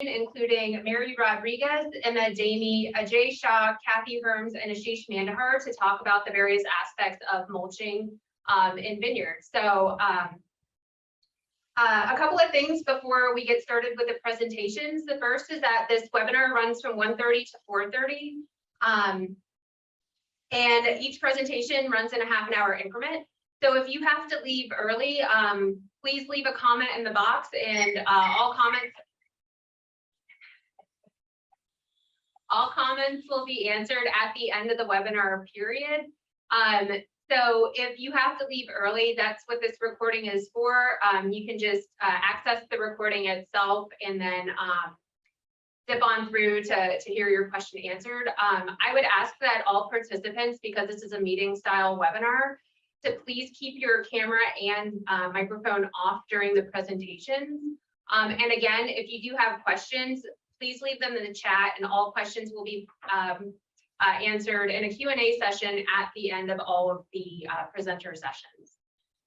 including Mary Rodriguez, Imed Dami, Ajay Shah, Cathy Herms, and Ashish Manandhar to talk about the various aspects of mulching in vineyards. So a couple of things before we get started with the presentations. The first is that this webinar runs from 1:30 to 4:30. And each presentation runs in a half-an-hour increment. So if you have to leave early, please leave a comment in the box, and all comments will be answered at the end of the webinar period. So if you have to leave early, that's what this recording is for. You can just access the recording itself and then zip on through to hear your question answered. I would ask that all participants, because this is a meeting style webinar, to please keep your camera and microphone off during the presentations. And again, if you do have questions, please leave them in the chat, and all questions will be answered in a Q&A session at the end of all of the presenter sessions.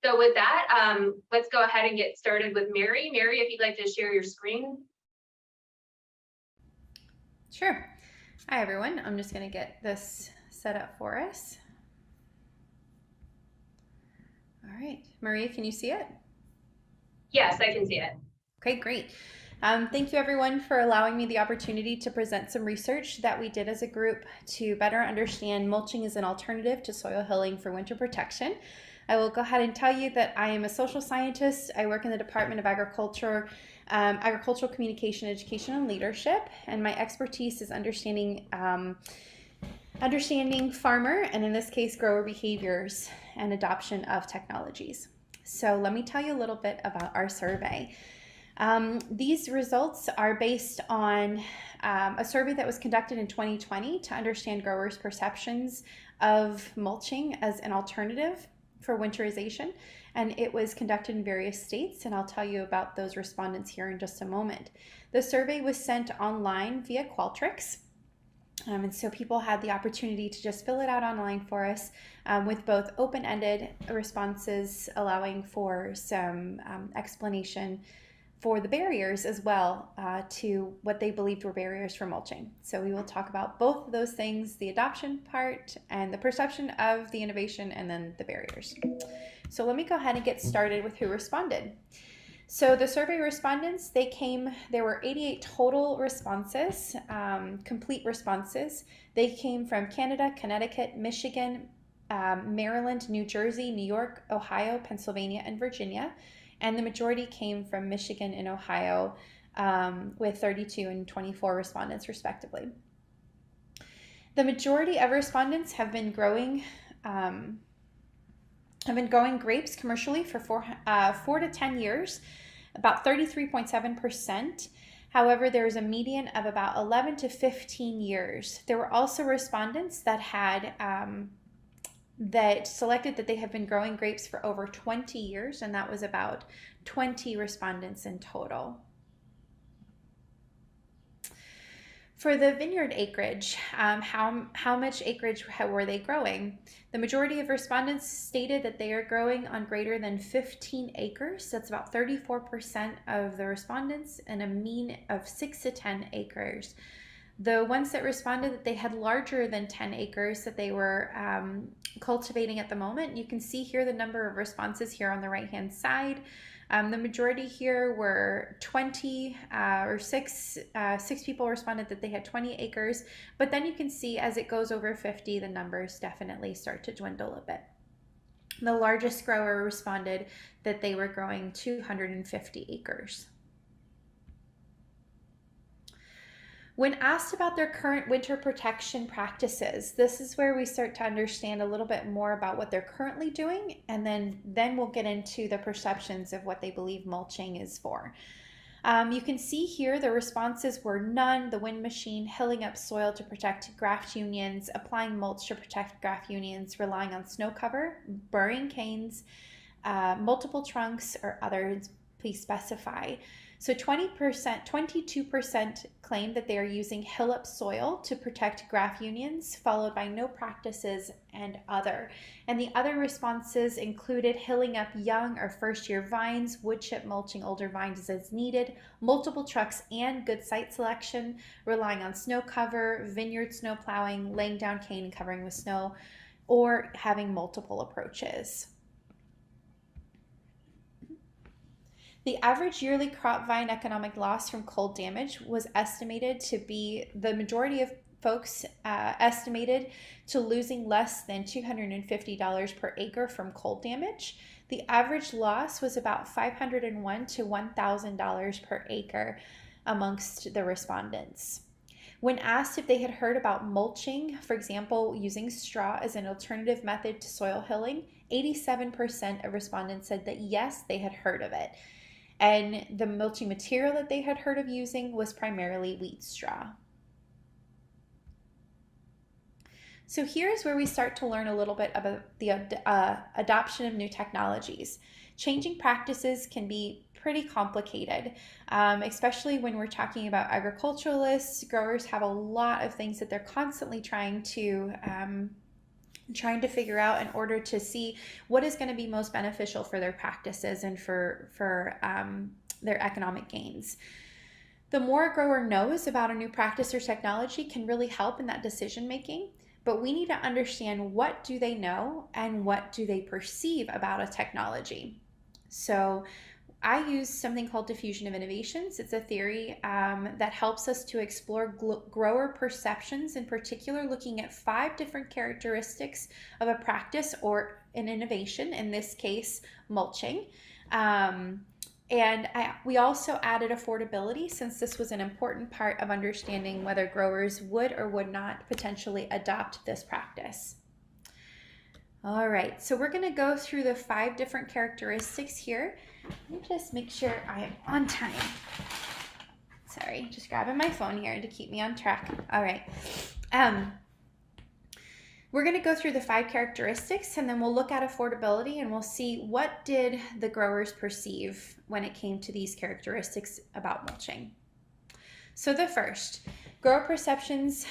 So with that, let's go ahead and get started with Mary. Mary, if you'd like to share your screen. Sure. Hi, everyone. I'm just going to get this set up for us. All right. Maria, can you see it? Yes, I can see it. Okay, great. Thank you, everyone, for allowing me the opportunity to present some research that we did as a group to better understand mulching as an alternative to soil hilling for winter protection. I will go ahead and tell you that I am a social scientist. I work in the Department of Agriculture, Agricultural Communication, Education, and Leadership, and my expertise is understanding farmer, and in this case, grower behaviors and adoption of technologies. So let me tell you a little bit about our survey. These results are based on a survey that was conducted in 2020 to understand growers' perceptions of mulching as an alternative for winterization, and it was conducted in various states, and I'll tell you about those respondents here in just a moment. The survey was sent online via Qualtrics, and so people had the opportunity to just fill it out online for us with both open-ended responses allowing for some explanation for the barriers as well to what they believed were barriers for mulching. So we will talk about both of those things, the adoption part and the perception of the innovation, and then the barriers. So let me go ahead and get started with who responded. So the survey respondents, there were 88 total responses, complete responses. They came from Canada, Connecticut, Michigan, Maryland, New Jersey, New York, Ohio, Pennsylvania, and Virginia. And the majority came from Michigan and Ohio with 32 and 24 respondents respectively. The majority of respondents have been growing grapes commercially for 4 to 10 years, about 33.7%. However, there is a median of about 11 to 15 years. There were also respondents that had that selected that they have been growing grapes for over 20 years, and that was about 20 respondents in total. For the vineyard acreage, how much acreage were they growing? The majority of respondents stated that they are growing on greater than 15 acres. That's about 34% of the respondents, and a mean of 6 to 10 acres. The ones that responded that they had larger than 10 acres that they were cultivating at the moment, you can see here the number of responses here on the right-hand side. The majority here were 20 or six people responded that they had 20 acres, but then you can see as it goes over 50, the numbers definitely start to dwindle a bit. The largest grower responded that they were growing 250 acres. When asked about their current winter protection practices, this is where we start to understand a little bit more about what they're currently doing, and then we'll get into the perceptions of what they believe mulching is for. You can see here the responses were none, the wind machine, hilling up soil to protect graft unions, applying mulch to protect graft unions, relying on snow cover, burying canes, multiple trunks, or others, please specify. So 22% claim that they are using hill-up soil to protect graft unions, followed by no practices and other. And the other responses included hilling up young or first-year vines, wood chip mulching older vines as needed, multiple trucks and good site selection, relying on snow cover, vineyard snow plowing, laying down cane and covering with snow, or having multiple approaches. The average yearly crop vine economic loss from cold damage was estimated to be, the majority of folks estimated to losing less than $250 per acre from cold damage. The average loss was about $501 to $1,000 per acre amongst the respondents. When asked if they had heard about mulching, for example, using straw as an alternative method to soil hilling, 87% of respondents said that yes, they had heard of it. And the mulching material that they had heard of using was primarily wheat straw. So here's where we start to learn a little bit about the adoption of new technologies. Changing practices can be pretty complicated, especially when we're talking about agriculturalists. Growers have a lot of things that they're constantly trying to figure out in order to see what is going to be most beneficial for their practices and for their economic gains. The more a grower knows about a new practice or technology can really help in that decision making, but we need to understand what do they know and what do they perceive about a technology. So I use something called diffusion of innovations. It's a theory that helps us to explore grower perceptions, in particular looking at 5 different characteristics of a practice or an innovation, in this case, mulching. We also added affordability, since this was an important part of understanding whether growers would or would not potentially adopt this practice. All right, so we're going to go through the 5 different characteristics here. Let me just make sure I am on time. Sorry, just grabbing my phone here to keep me on track. All right. We're going to go through the 5 characteristics, and then we'll look at affordability, and we'll see what did the growers perceive when it came to these characteristics about mulching. So the first, grower perceptions.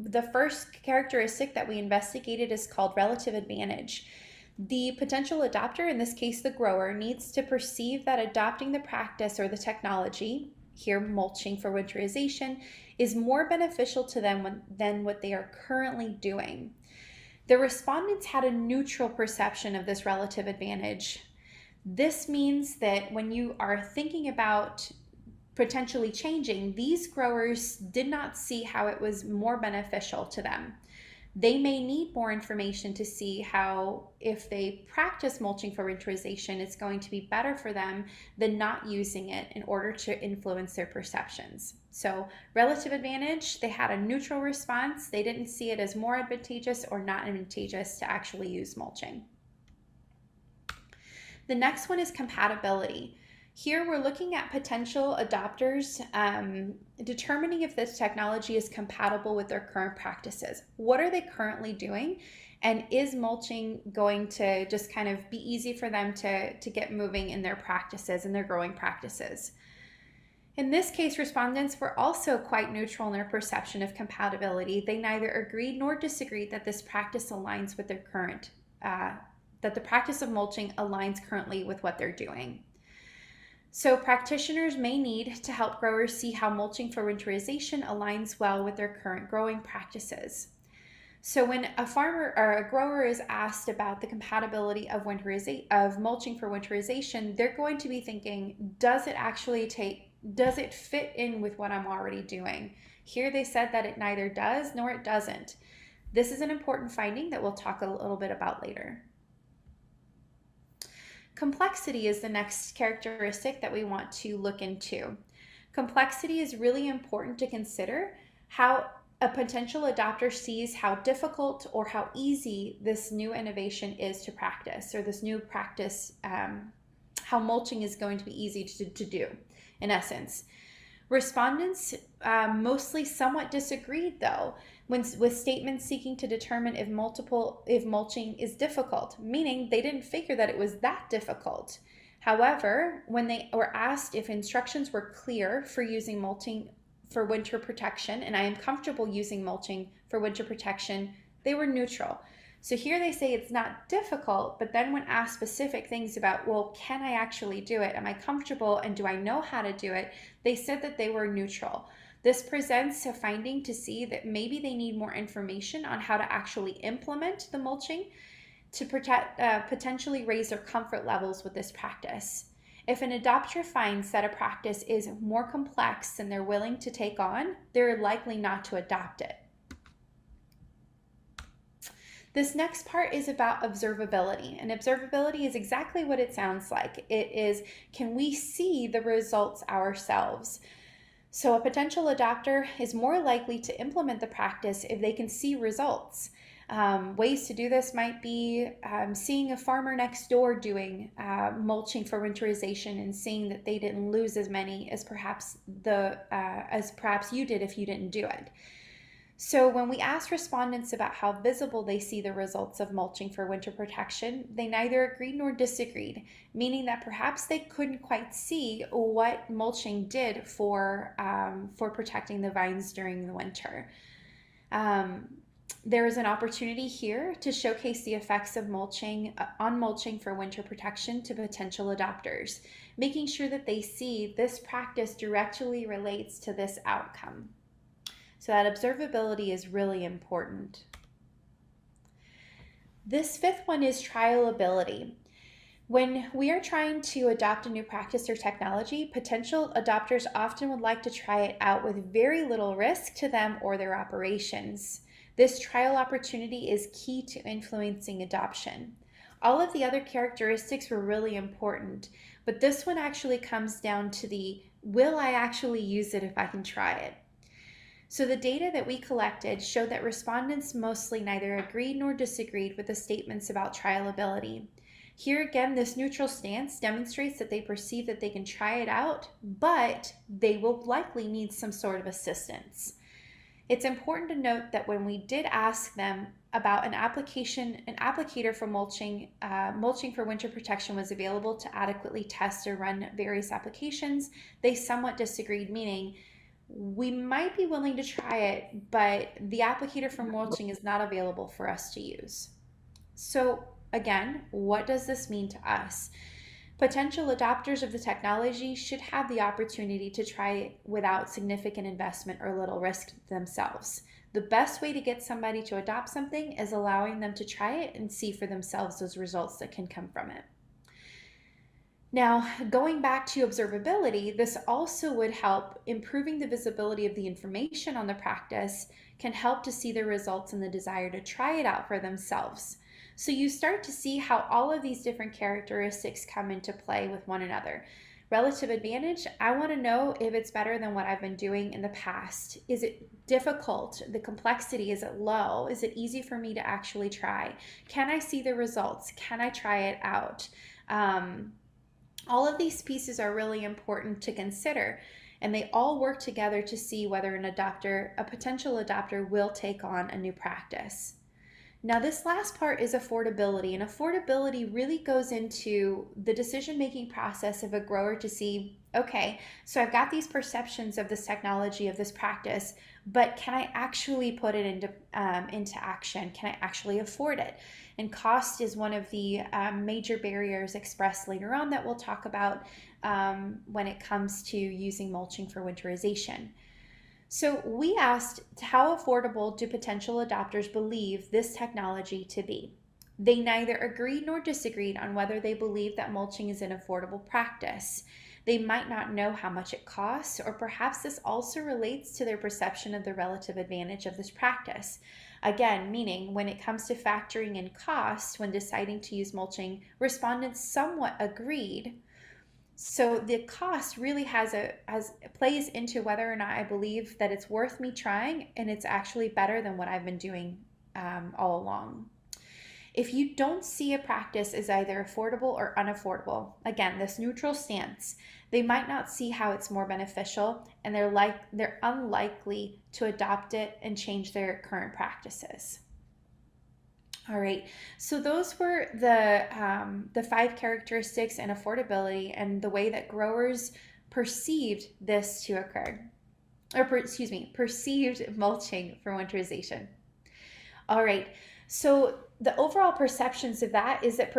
The first characteristic that we investigated is called relative advantage. The potential adopter, in this case the grower, needs to perceive that adopting the practice or the technology, here mulching for winterization, is more beneficial to them than what they are currently doing. The respondents had a neutral perception of this relative advantage. This means that when you are thinking about potentially changing, these growers did not see how it was more beneficial to them. They may need more information to see how, if they practice mulching for winterization, it's going to be better for them than not using it in order to influence their perceptions. So relative advantage, they had a neutral response. They didn't see it as more advantageous or not advantageous to actually use mulching. The next one is compatibility. Here we're looking at potential adopters, determining if this technology is compatible with their current practices. What are they currently doing? And is mulching going to just kind of be easy for them to get moving in their practices and their growing practices? In this case, respondents were also quite neutral in their perception of compatibility. They neither agreed nor disagreed that this practice aligns with their current, that the practice of mulching aligns currently with what they're doing. So practitioners may need to help growers see how mulching for winterization aligns well with their current growing practices. So when a farmer or a grower is asked about the compatibility of mulching for winterization, they're going to be thinking, does it fit in with what I'm already doing? Here they said that it neither does nor it doesn't. This is an important finding that we'll talk a little bit about later. Complexity is the next characteristic that we want to look into. Complexity is really important to consider how a potential adopter sees how difficult or how easy this new innovation is to practice, or this new practice, how mulching is going to be easy to do, in essence. Respondents mostly somewhat disagreed, though, with statements seeking to determine if mulching is difficult, meaning they didn't figure that it was that difficult. However, when they were asked if instructions were clear for using mulching for winter protection, and I am comfortable using mulching for winter protection, they were neutral. So here they say it's not difficult, but then when asked specific things about, well, can I actually do it? Am I comfortable and do I know how to do it? They said that they were neutral. This presents a finding to see that maybe they need more information on how to actually implement the mulching to potentially raise their comfort levels with this practice. If an adopter finds that a practice is more complex than they're willing to take on, they're likely not to adopt it. This next part is about observability, and observability is exactly what it sounds like. It is, can we see the results ourselves? So a potential adopter is more likely to implement the practice if they can see results. Ways to do this might be seeing a farmer next door doing mulching for winterization and seeing that they didn't lose as many as perhaps you did if you didn't do it. So when we asked respondents about how visible they see the results of mulching for winter protection, they neither agreed nor disagreed, meaning that perhaps they couldn't quite see what mulching did for protecting the vines during the winter. There is an opportunity here to showcase the effects of mulching for winter protection to potential adopters, making sure that they see this practice directly relates to this outcome. So that observability is really important. This fifth one is trialability. When we are trying to adopt a new practice or technology, potential adopters often would like to try it out with very little risk to them or their operations. This trial opportunity is key to influencing adoption. All of the other characteristics were really important, but this one actually comes down to the, will I actually use it if I can try it? So the data that we collected showed that respondents mostly neither agreed nor disagreed with the statements about trialability. Here again, this neutral stance demonstrates that they perceive that they can try it out, but they will likely need some sort of assistance. It's important to note that when we did ask them about an applicator for mulching for winter protection was available to adequately test or run various applications, they somewhat disagreed, meaning we might be willing to try it, but the applicator for mulching is not available for us to use. So again, what does this mean to us? Potential adopters of the technology should have the opportunity to try it without significant investment or little risk themselves. The best way to get somebody to adopt something is allowing them to try it and see for themselves those results that can come from it. Now, going back to observability, this also would help improving the visibility of the information on the practice, can help to see the results and the desire to try it out for themselves. So you start to see how all of these different characteristics come into play with one another. Relative advantage, I want to know if it's better than what I've been doing in the past. Is it difficult? The complexity, is it low? Is it easy for me to actually try? Can I see the results? Can I try it out? All of these pieces are really important to consider, and they all work together to see whether a potential adopter will take on a new practice. Now, this last part is affordability, and affordability really goes into the decision-making process of a grower to see, okay, so I've got these perceptions of this technology, of this practice, but can I actually put it into action? Can I actually afford it? And cost is one of the major barriers expressed later on that we'll talk about when it comes to using mulching for winterization. So we asked, how affordable do potential adopters believe this technology to be? They neither agreed nor disagreed on whether they believe that mulching is an affordable practice. They might not know how much it costs, or perhaps this also relates to their perception of the relative advantage of this practice. Again, meaning when it comes to factoring in cost when deciding to use mulching, respondents somewhat agreed. So the cost really plays into whether or not I believe that it's worth me trying and it's actually better than what I've been doing all along. If you don't see a practice as either affordable or unaffordable, again, this neutral stance, they might not see how it's more beneficial, and they're unlikely to adopt it and change their current practices. All right, so those were the 5 characteristics and affordability and the way that growers perceived this to occur, or perceived mulching for winterization. All right, so the overall perceptions of that is that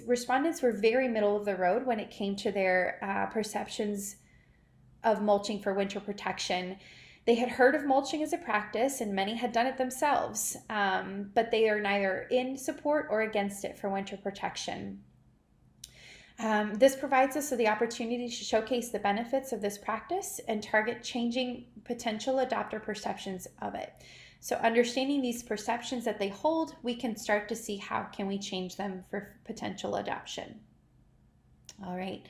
respondents were very middle of the road when it came to their perceptions of mulching for winter protection. They had heard of mulching as a practice, and many had done it themselves, but they are neither in support or against it for winter protection. This provides us with the opportunity to showcase the benefits of this practice and target changing potential adopter perceptions of it. So understanding these perceptions that they hold, we can start to see how can we change them for potential adoption. All right.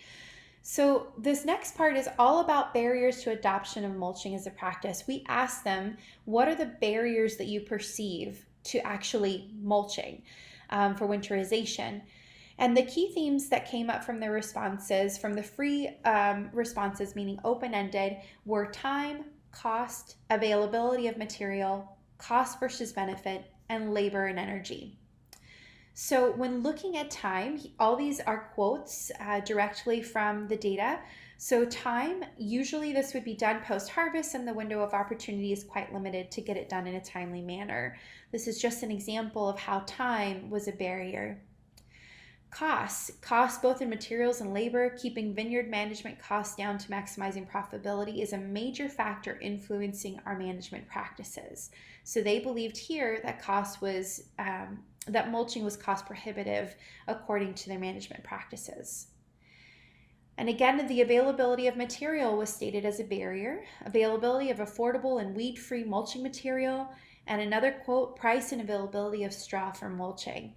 So this next part is all about barriers to adoption of mulching as a practice. We asked them, what are the barriers that you perceive to actually mulching for winterization? And the key themes that came up from the responses, from the free responses, meaning open-ended, were time, cost, availability of material, cost versus benefit, and labor and energy. So when looking at time, all these are quotes directly from the data. So time, usually this would be done post-harvest and the window of opportunity is quite limited to get it done in a timely manner. This is just an example of how time was a barrier. Costs both in materials and labor, keeping vineyard management costs down to maximizing profitability is a major factor influencing our management practices. So they believed here that that mulching was cost prohibitive according to their management practices. And again, the availability of material was stated as a barrier, availability of affordable and weed-free mulching material, and another quote, price and availability of straw for mulching.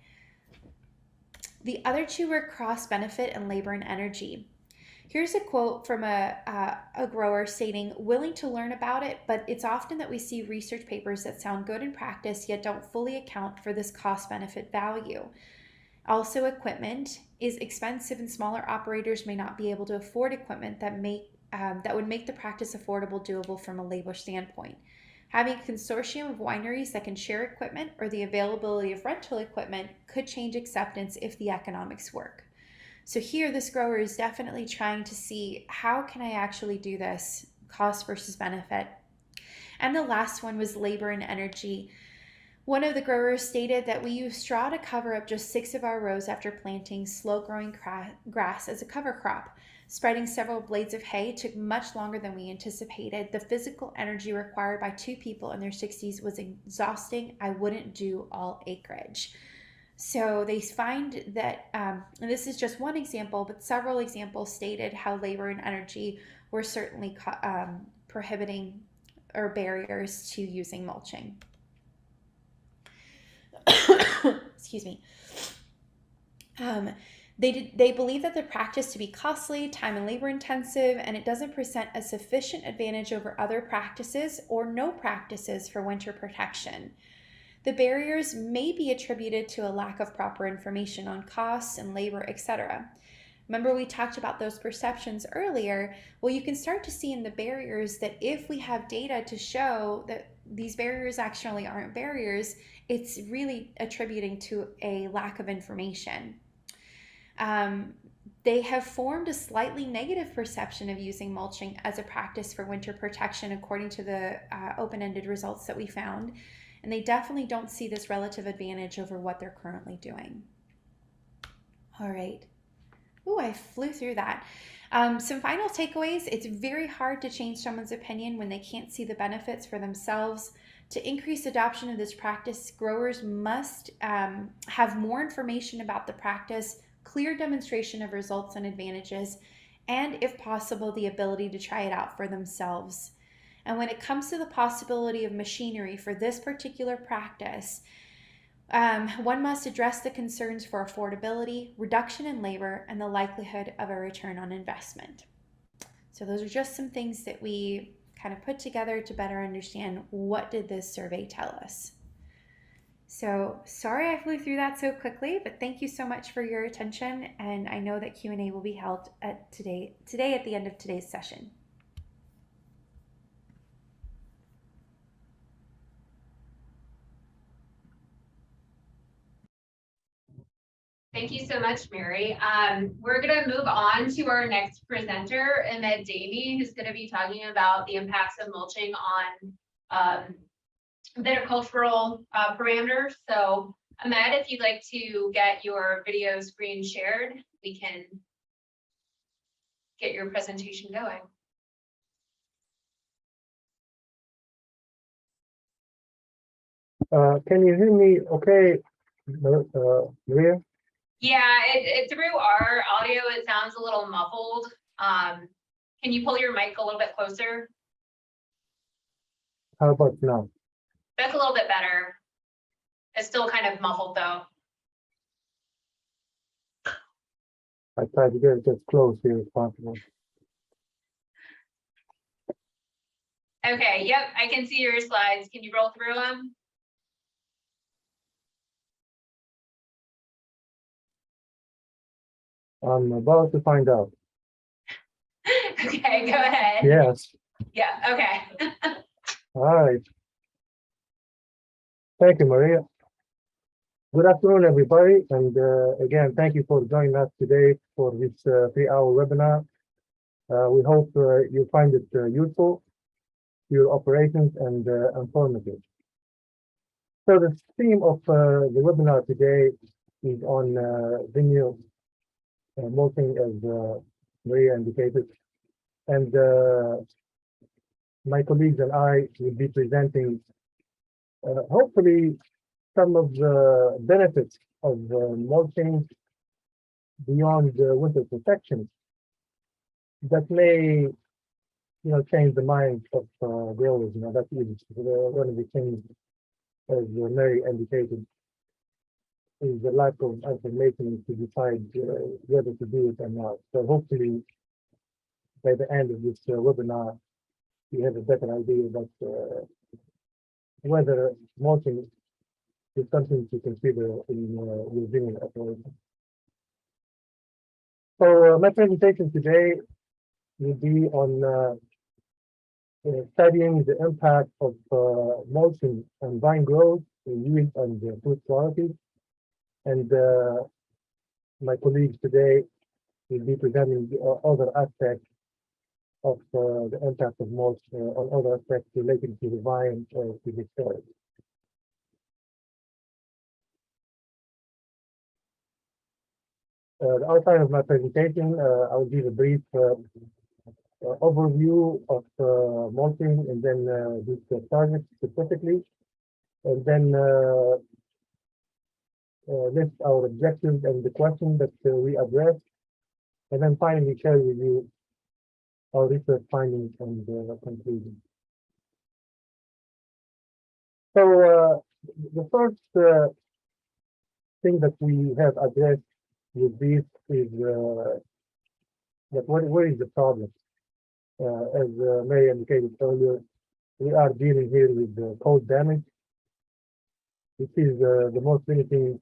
The other two were cost benefit and labor and energy. Here's a quote from a grower stating, willing to learn about it, but it's often that we see research papers that sound good in practice yet don't fully account for this cost benefit value. Also, equipment is expensive and smaller operators may not be able to afford equipment that would make the practice affordable, doable from a labor standpoint. Having a consortium of wineries that can share equipment or the availability of rental equipment could change acceptance if the economics work. So here, this grower is definitely trying to see, how can I actually do this, cost versus benefit? And the last one was labor and energy. One of the growers stated that we use straw to cover up just 6 of our rows after planting slow-growing grass as a cover crop. Spreading several blades of hay took much longer than we anticipated. The physical energy required by 2 people in their 60s was exhausting. I wouldn't do all acreage. So they find that, and this is just one example, but several examples stated how labor and energy were certainly prohibiting or barriers to using mulching. Excuse me. They believe that the practice to be costly, time and labor intensive, and it doesn't present a sufficient advantage over other practices or no practices for winter protection. The barriers may be attributed to a lack of proper information on costs and labor, etc. Remember, we talked about those perceptions earlier. Well, you can start to see in the barriers that if we have data to show that these barriers actually aren't barriers, it's really attributing to a lack of information. They have formed a slightly negative perception of using mulching as a practice for winter protection according to the open-ended results that we found. And they definitely don't see this relative advantage over what they're currently doing. All right. Ooh, I flew through that. Some final takeaways. It's very hard to change someone's opinion when they can't see the benefits for themselves. To increase adoption of this practice, growers must have more information about the practice, clear demonstration of results and advantages, and if possible, the ability to try it out for themselves. And when it comes to the possibility of machinery for this particular practice, one must address the concerns for affordability, reduction in labor, and the likelihood of a return on investment. So those are just some things that we kind of put together to better understand what did this survey tell us. So sorry I flew through that so quickly, but thank you so much for your attention, and I know that Q&A will be held today at the end of today's session. Thank you so much, Mary. We're going to move on to our next presenter, Imed Dami, who's going to be talking about the impacts of mulching on viticultural parameters. So, Imed, if you'd like to get your video screen shared, we can get your presentation going. Can you hear me okay, Maria? Yeah, through our audio, it sounds a little muffled. Can you pull your mic a little bit closer? How about now? That's a little bit better. It's still kind of muffled though. I try to get it as close here as possible. Okay, yep, I can see your slides. Can you roll through them? I'm about to find out. Okay, go ahead. Yes. Yeah, okay. All right. Thank you, Maria. Good afternoon, everybody. And again, thank you for joining us today for this 3-hour webinar. We hope you find it useful to your operations and informative. So the theme of the webinar today is on vineyard mulching, as Maria indicated. And my colleagues and I will be presenting hopefully some of the benefits of mulching beyond winter protection that may, change the mind of growers. That is one of the things, as Mary indicated, is the lack of information to decide whether to do it or not. So hopefully, by the end of this webinar, you have a better idea about whether mulching is something to consider in your vineyard operation. So my presentation today will be on studying the impact of mulching on vine growth, yield, and fruit quality. And my colleagues today will be presenting the other aspects of the impact of mulch on other aspects related to the vine or to the soil. The outline of my presentation, I will give a brief overview of mulching and then this project specifically, and then list our objectives and the questions that we address, and then finally share with you our research findings and conclusions. So the first thing that we have addressed with this is that what is the problem? As Mary indicated earlier, we are dealing here with cold damage, which is the most limiting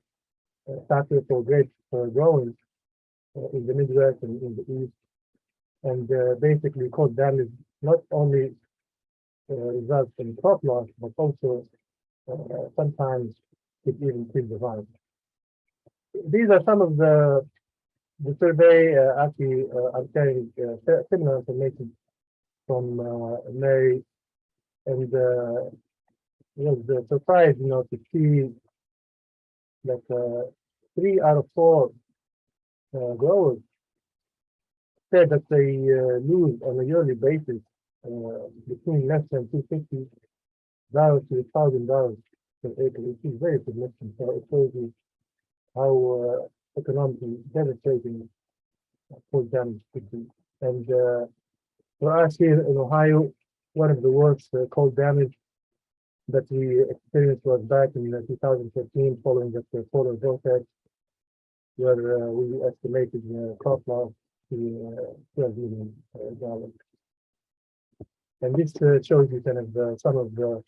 factor for grape growing in the Midwest and in the East. And basically, cold damage not only results in crop loss, but also sometimes it even kills the vine. These are some of the survey. Actually, I'm sharing similar information from Mary, and was surprised, to see that 3 out of 4 growers said that they lose on a yearly basis between less than $250 to $1,000 per acre, which is very significant. So it shows you how economically devastating cold damage could be. And for us here in Ohio, one of the worst cold damage that we experienced was back in 2013, following the polar vortex, where we estimated crop loss to $12 million. And this shows you kind of some of the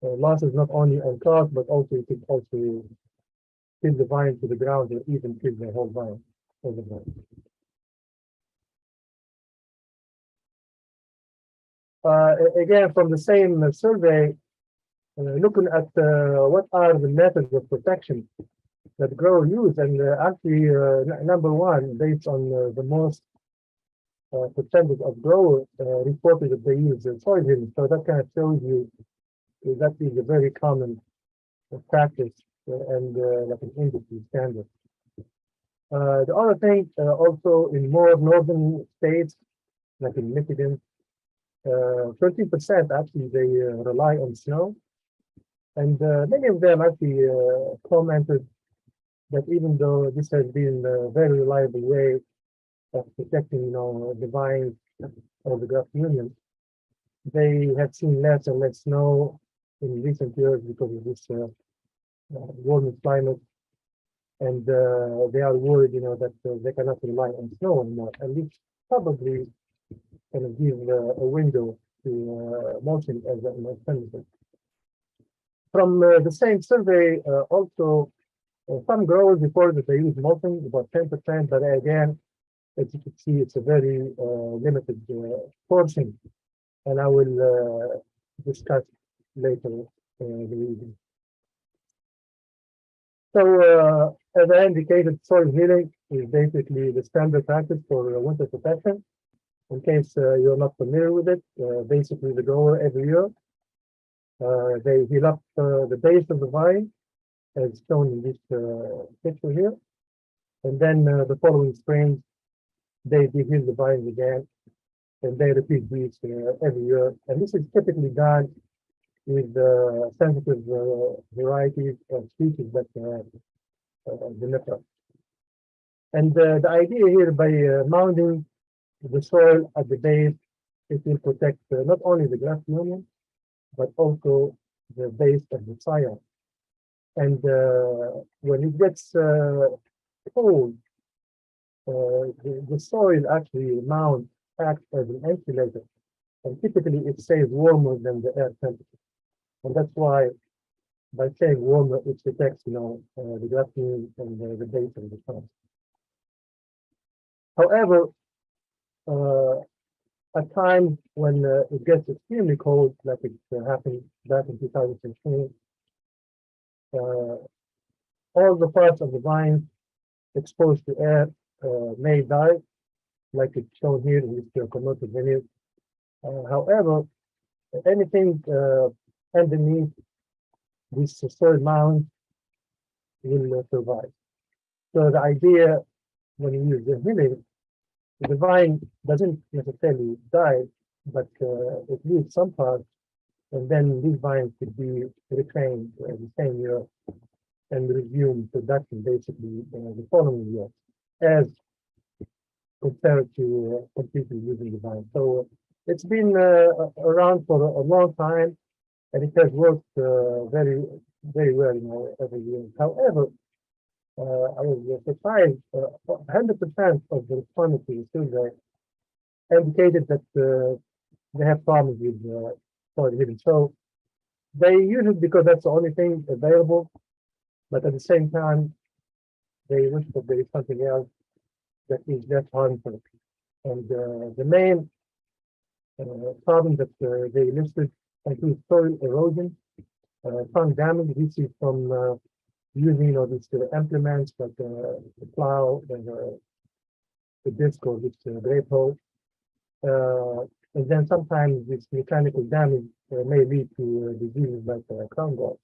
losses, not only on crop, but also it could also kill the vine to the ground, or even kill the whole vine overnight. Again, from the same survey, looking at what are the methods of protection that growers use, and actually number one based on the most percentage of growers reported that they use soil healing. So that kind of shows you that is a very common practice and like an industry standard. The other thing, also in more northern states, like in Michigan, 13% actually they rely on snow, and many of them actually commented that even though this has been a very reliable way of protecting, the vines or the grass union, they have seen less and less snow in recent years because of this warming climate, and they are worried, that they cannot rely on snow anymore, and this probably can give a window to mulching as an alternative. From the same survey, also some growers report that they use mulching, about 10%, but again, as you can see, it's a very limited portion, and I will discuss later the reason. So, as I indicated, soil healing is basically the standard practice for winter protection. In case you're not familiar with it, basically the grower every year, they heal up the base of the vine, as shown in this picture here. And then the following spring, they heal the vines again, and they repeat this every year. And this is typically done with sensitive varieties of species that deliver. And the idea here, by mounding the soil at the base, it will protect not only the grass union, but also the base of the soil. And when it gets cold, the soil actually mound acts as an insulator, and typically it stays warmer than the air temperature. And that's why, by staying warmer, it protects, the grass union and the base of the soil. However, at times when it gets extremely cold, like it happened back in 2016, all the parts of the vine exposed to air may die, like it's shown here in this commercial vineyard. However, anything underneath this soil mound will survive. So the idea when you use the healing, the vine doesn't necessarily die, but it leaves some parts, and then these vines could be reclaimed the same year and resume production basically the following year, as compared to completely using the vine. So it's been around for a long time, and it has worked very, very well, every year. However, I was surprised, 100% of the respondents to the survey indicated that they have problems with soil healing. So they use it because that's the only thing available, but at the same time, they wish that there is something else that is less harmful. And the main problem that they listed includes soil erosion, trunk damage. This is from using these implements like the plow and the disc or this grape hoe. And then sometimes this mechanical damage may lead to diseases like crown gall.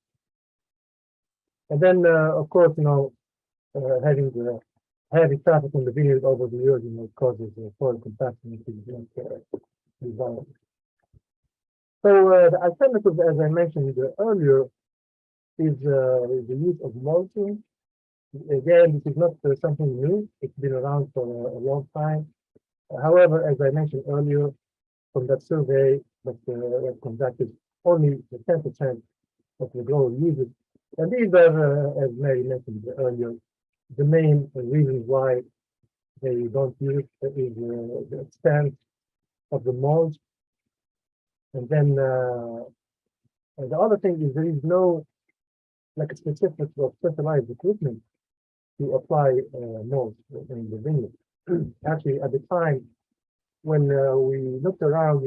And then, of course, having the heavy traffic in the vineyard over the years, causes soil compaction to develop. So the alternative, as I mentioned earlier, is the use of mulching. Again, this is not something new. It's been around for a long time. However, as I mentioned earlier, from that survey that was conducted, only 10% of the growers use it. And these are, as Mary mentioned earlier, the main reasons why they don't use it is the extent of the mulch. And then the other thing is there is no like a specific or specialized equipment to apply mulch in the vineyard. Actually, at the time when we looked around,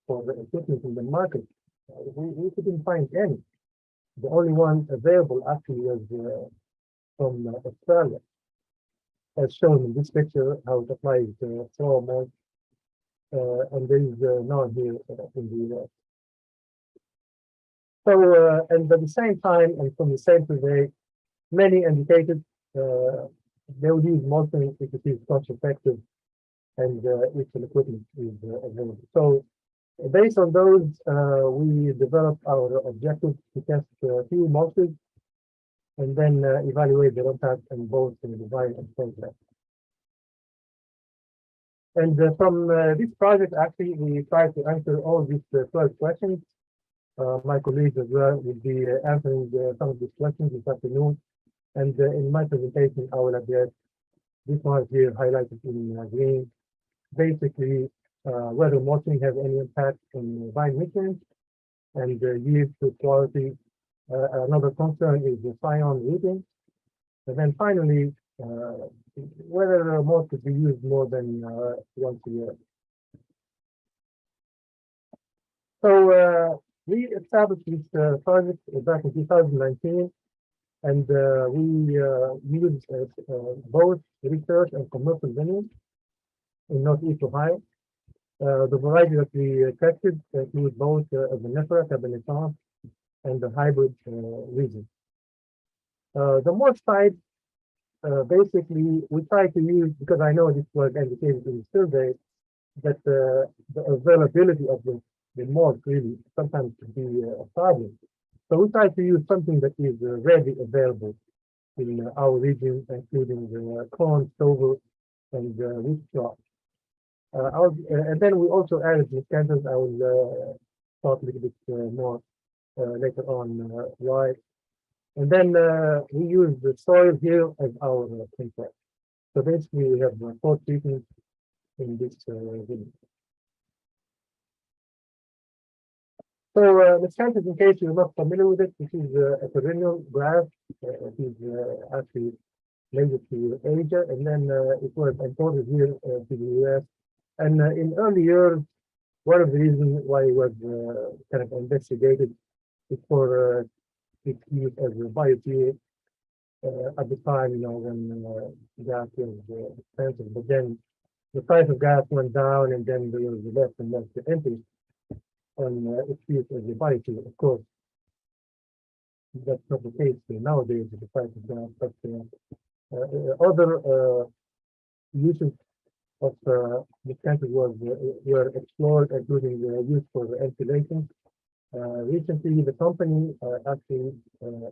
for the equipment in the market, we couldn't find any. The only one available actually was from Australia, as shown in this picture, how it applies soil mulch, and there is none here in the US. So, and at the same time, and from the same survey, many indicated they would use mulching if it is cost effective and if the equipment is available. So, based on those, we developed our objective to test a few mulches and then evaluate their impact on both the design and process. And from this project, actually, we tried to answer all these 12 questions. My colleagues as well will be answering some of these questions this afternoon. And in my presentation, I will address this one here highlighted in green. Basically, whether mulching has any impact on vine nutrients and yield to quality. Another concern is the scion rooting. And then finally, whether mulch could be used more than once a year. So we established this project back in 2019, and we used both research and commercial vineyards in Northeast Ohio. The variety that we tested include both the vinifera, Cabernet Franc, and the hybrid region. The mulch side, basically, we try to use, because I know this was indicated in the survey, that the availability of the mulch really sometimes can be a problem. So we try to use something that is readily available in our region, including the corn, stover, and wheat straw. And then we also added miscanthus. I will talk a little bit more later on why. And then we use the soil here as our concept. So basically, we have 4 treatments in this video. So miscanthus, in case you're not familiar with it, this is a perennial grass. It is actually native to Asia, and then it was imported here to the US. And in early years, one of the reasons why it was kind of investigated is for its use as a biofuel at the time, you know, when gas was expensive. But then the price of gas went down, and then there was less and less interest on its use as a biofuel. Of course, that's not the case nowadays with the price of gas, but other uses of miscanthus were explored, including the use for insulation. Recently, the company actually,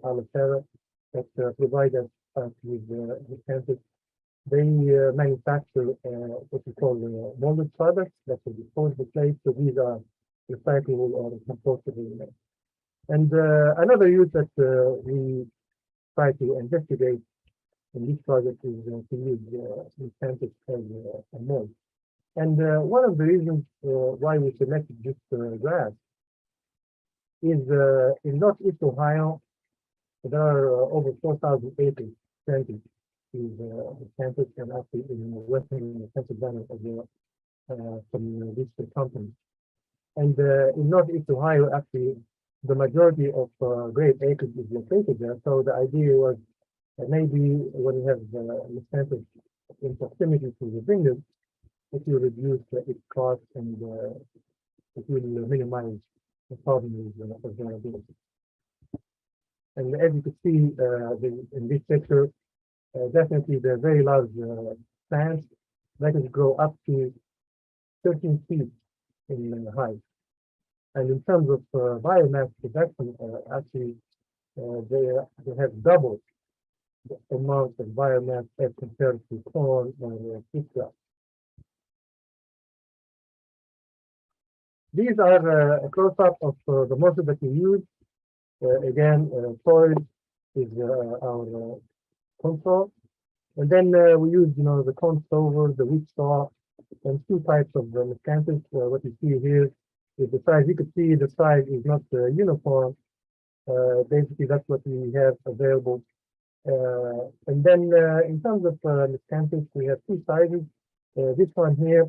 Alacera, that provided us with miscanthus, they manufacture what we call molded products that are disposable plates. So these are recyclable or compostable. And another use that we try to investigate in this project is to use miscanthus as a mold. And one of the reasons why we selected this grass is in Northeast Ohio, there are over 4,000 acres planted in miscanthus, and actually in western Pennsylvania as well, from these 2 companies. And in Northeast Ohio, actually, the majority of grape acres is located there. So the idea was maybe when you have miscanthus in proximity to the vineyard, it will reduce its cost and it will minimize the problem with availability. And as you can see in this picture, definitely the very large plants that can grow up to 13 feet in height. And in terms of biomass production, actually, they have doubled the amount of biomass as compared to corn or wheat crop. These are a close-up of the mulches that we use. Again, soil is our control. And then we use, you know, the corn stover, the wheat straw, and 2 types of miscanthus. What you see here is the size. You can see the size is not uniform. Basically, that's what we have available. And then in terms of miscanthus, we have 2 sizes. This one here,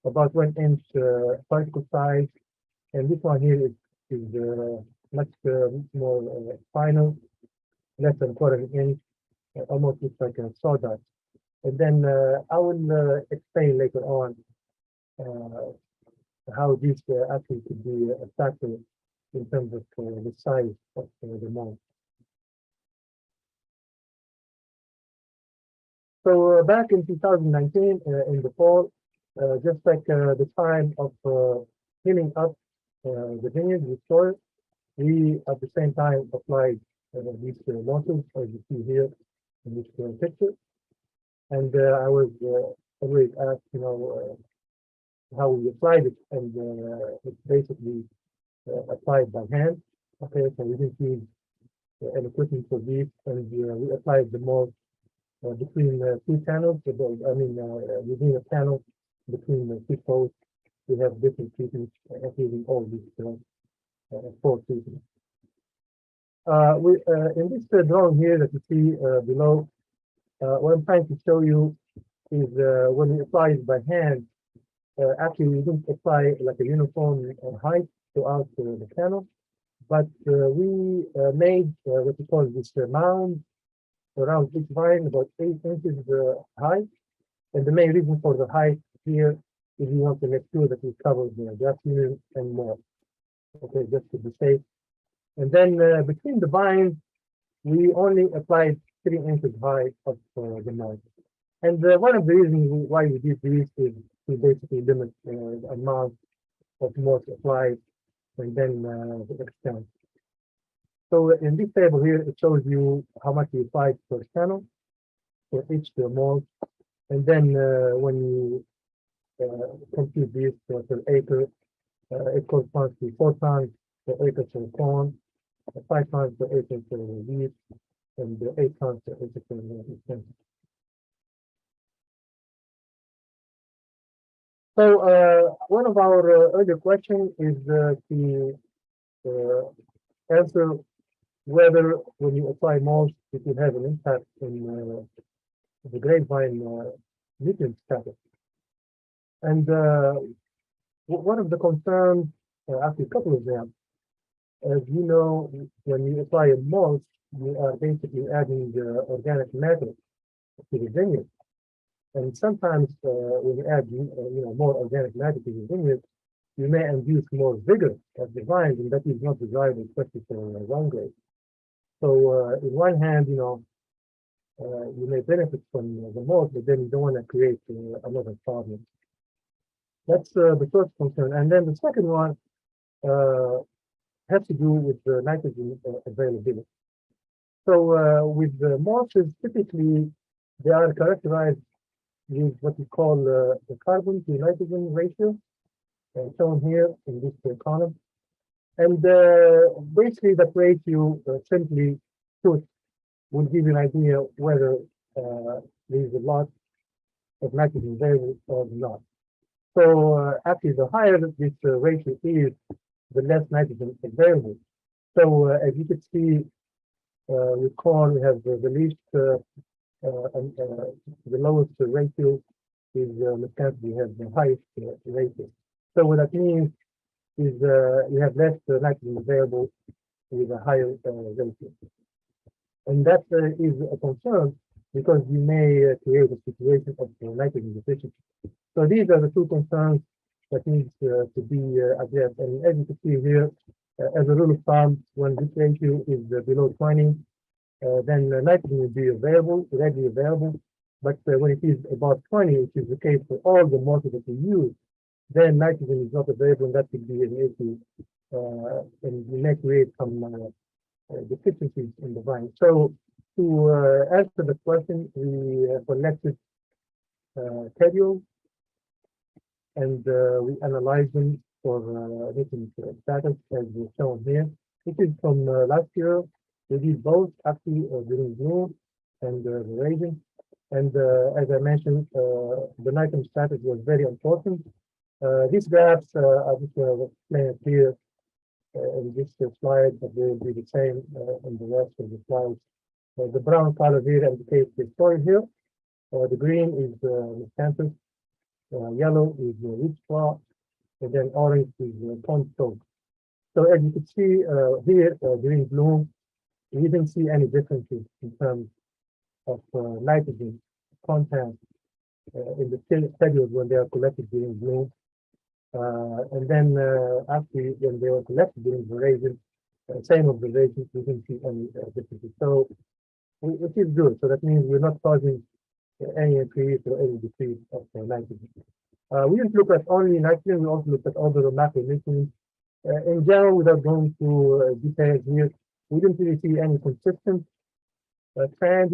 about 1 inch particle size, and this one here is much more final, less than 1/4 inch. almost looks like a sawdust. And then I will explain later on how this actually could be a factor in terms of the size of the mold. So back in 2019, in the fall, just like the time of cleaning up the vineyard with soil, we at the same time applied these mulches, as you see here in this picture. And I was always asked, how we applied it, and it's basically applied by hand. Okay, so we didn't use an equipment for this, and we applied the mold between two channels. Within a channel between the two posts, we have different treatments, including all these 4 treatments. In this drawing here that you see below, what I'm trying to show you is when we apply it by hand, actually we didn't apply like a uniform height throughout the channel, but we made what we call this mound around each vine, about 8 inches high. And the main reason for the height here is we want to make sure that we cover the grass union and more. Okay, just to be safe. And then between the vines, we only applied 3 inches high of the mold. And one of the reasons why we did this is to basically limit the amount of mold applied and then the extent. So in this table here, it shows you how much you applied per channel for each mold. And then when you compute this per acre, it corresponds to 4 tons per acre for corn, 5 tons per acre for wheat, and 8 tons per acre for extension. So one of our earlier questions is to answer whether when you apply mulch, it will have an impact in the grapevine nutrient status. And one of the concerns, actually a couple of them, as you know, when you apply a mulch, you are basically adding organic matter to the vineyard. And sometimes when you add more organic matter to the vineyard, you may induce more vigor of the vines, and that is not desirable, especially for wine grapes. So in one hand, you may benefit from the mulch, but then you don't want to create another problem. That's the first concern. And then the second one has to do with the nitrogen availability. So with the mulches, typically they are characterized with what we call the carbon to nitrogen ratio, shown here in this column. And basically that ratio simply will give you an idea whether there is a lot of nitrogen available or not. So actually the higher this ratio is, the less nitrogen available. So as you can see, with corn, we have the least, the lowest ratio is mechanically we have the highest ratio. So what that means is you have less nitrogen available with a higher ratio. And that is a concern because you may create a situation of nitrogen deficiency. So these are the two concerns that needs to be addressed. And as you can see here, as a rule of thumb, when this ratio is below 20, then nitrogen will be available, readily available. But when it is about 20, which is the case for all the mulches that we use, then nitrogen is not available, and that could be an issue, and we may create some deficiencies in the vine. So to answer the question, we collected schedules and we analyzed them for different status as shown here. This is from last year. We did both actually during June and duration. And as I mentioned, the nitrogen status was very important. These graphs are just explained here in this slide, but they will be the same in the rest of the slides. The brown color here indicates the soil here. The green is the census. Yellow is the root straw, and then orange is the corn stalk. So as you can see here during bloom, we didn't see any differences in terms of nitrogen content in the cellules when they are collected during bloom. And then actually when they were collected during veraison, same observation, we didn't see any differences. So which is good. So that means we're not causing any increase or any decrease of nitrogen. We didn't look at only nitrogen, we also looked at other macronutrients. In general, without going through details here, we didn't really see any consistent trend,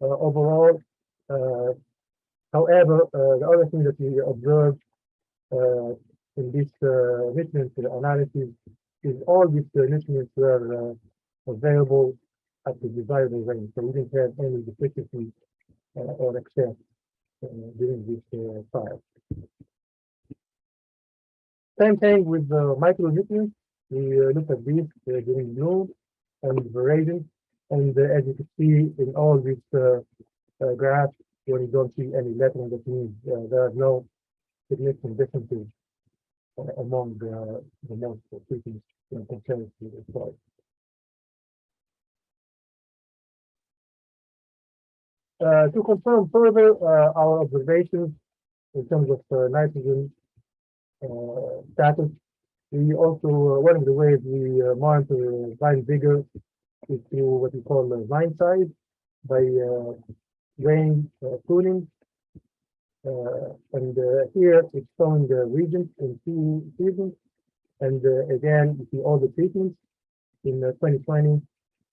overall. However, the other thing that we observed in this nutrient analysis is all these nutrients were available at the desirable range. So we didn't have any deficiency or excess during this trial. Same thing with the micronutrients. We looked at these during bloom and veraison, and as you can see in all these graphs, when you don't see any lettering, that means there are no significant differences among the most species when compared to the soil. To confirm further our observations in terms of nitrogen status, we also, one of the ways we monitor vine vigor is through what we call vine size by grain pruning. And here it's showing the regions in 2 seasons. And again, you see all the treatments in 2020,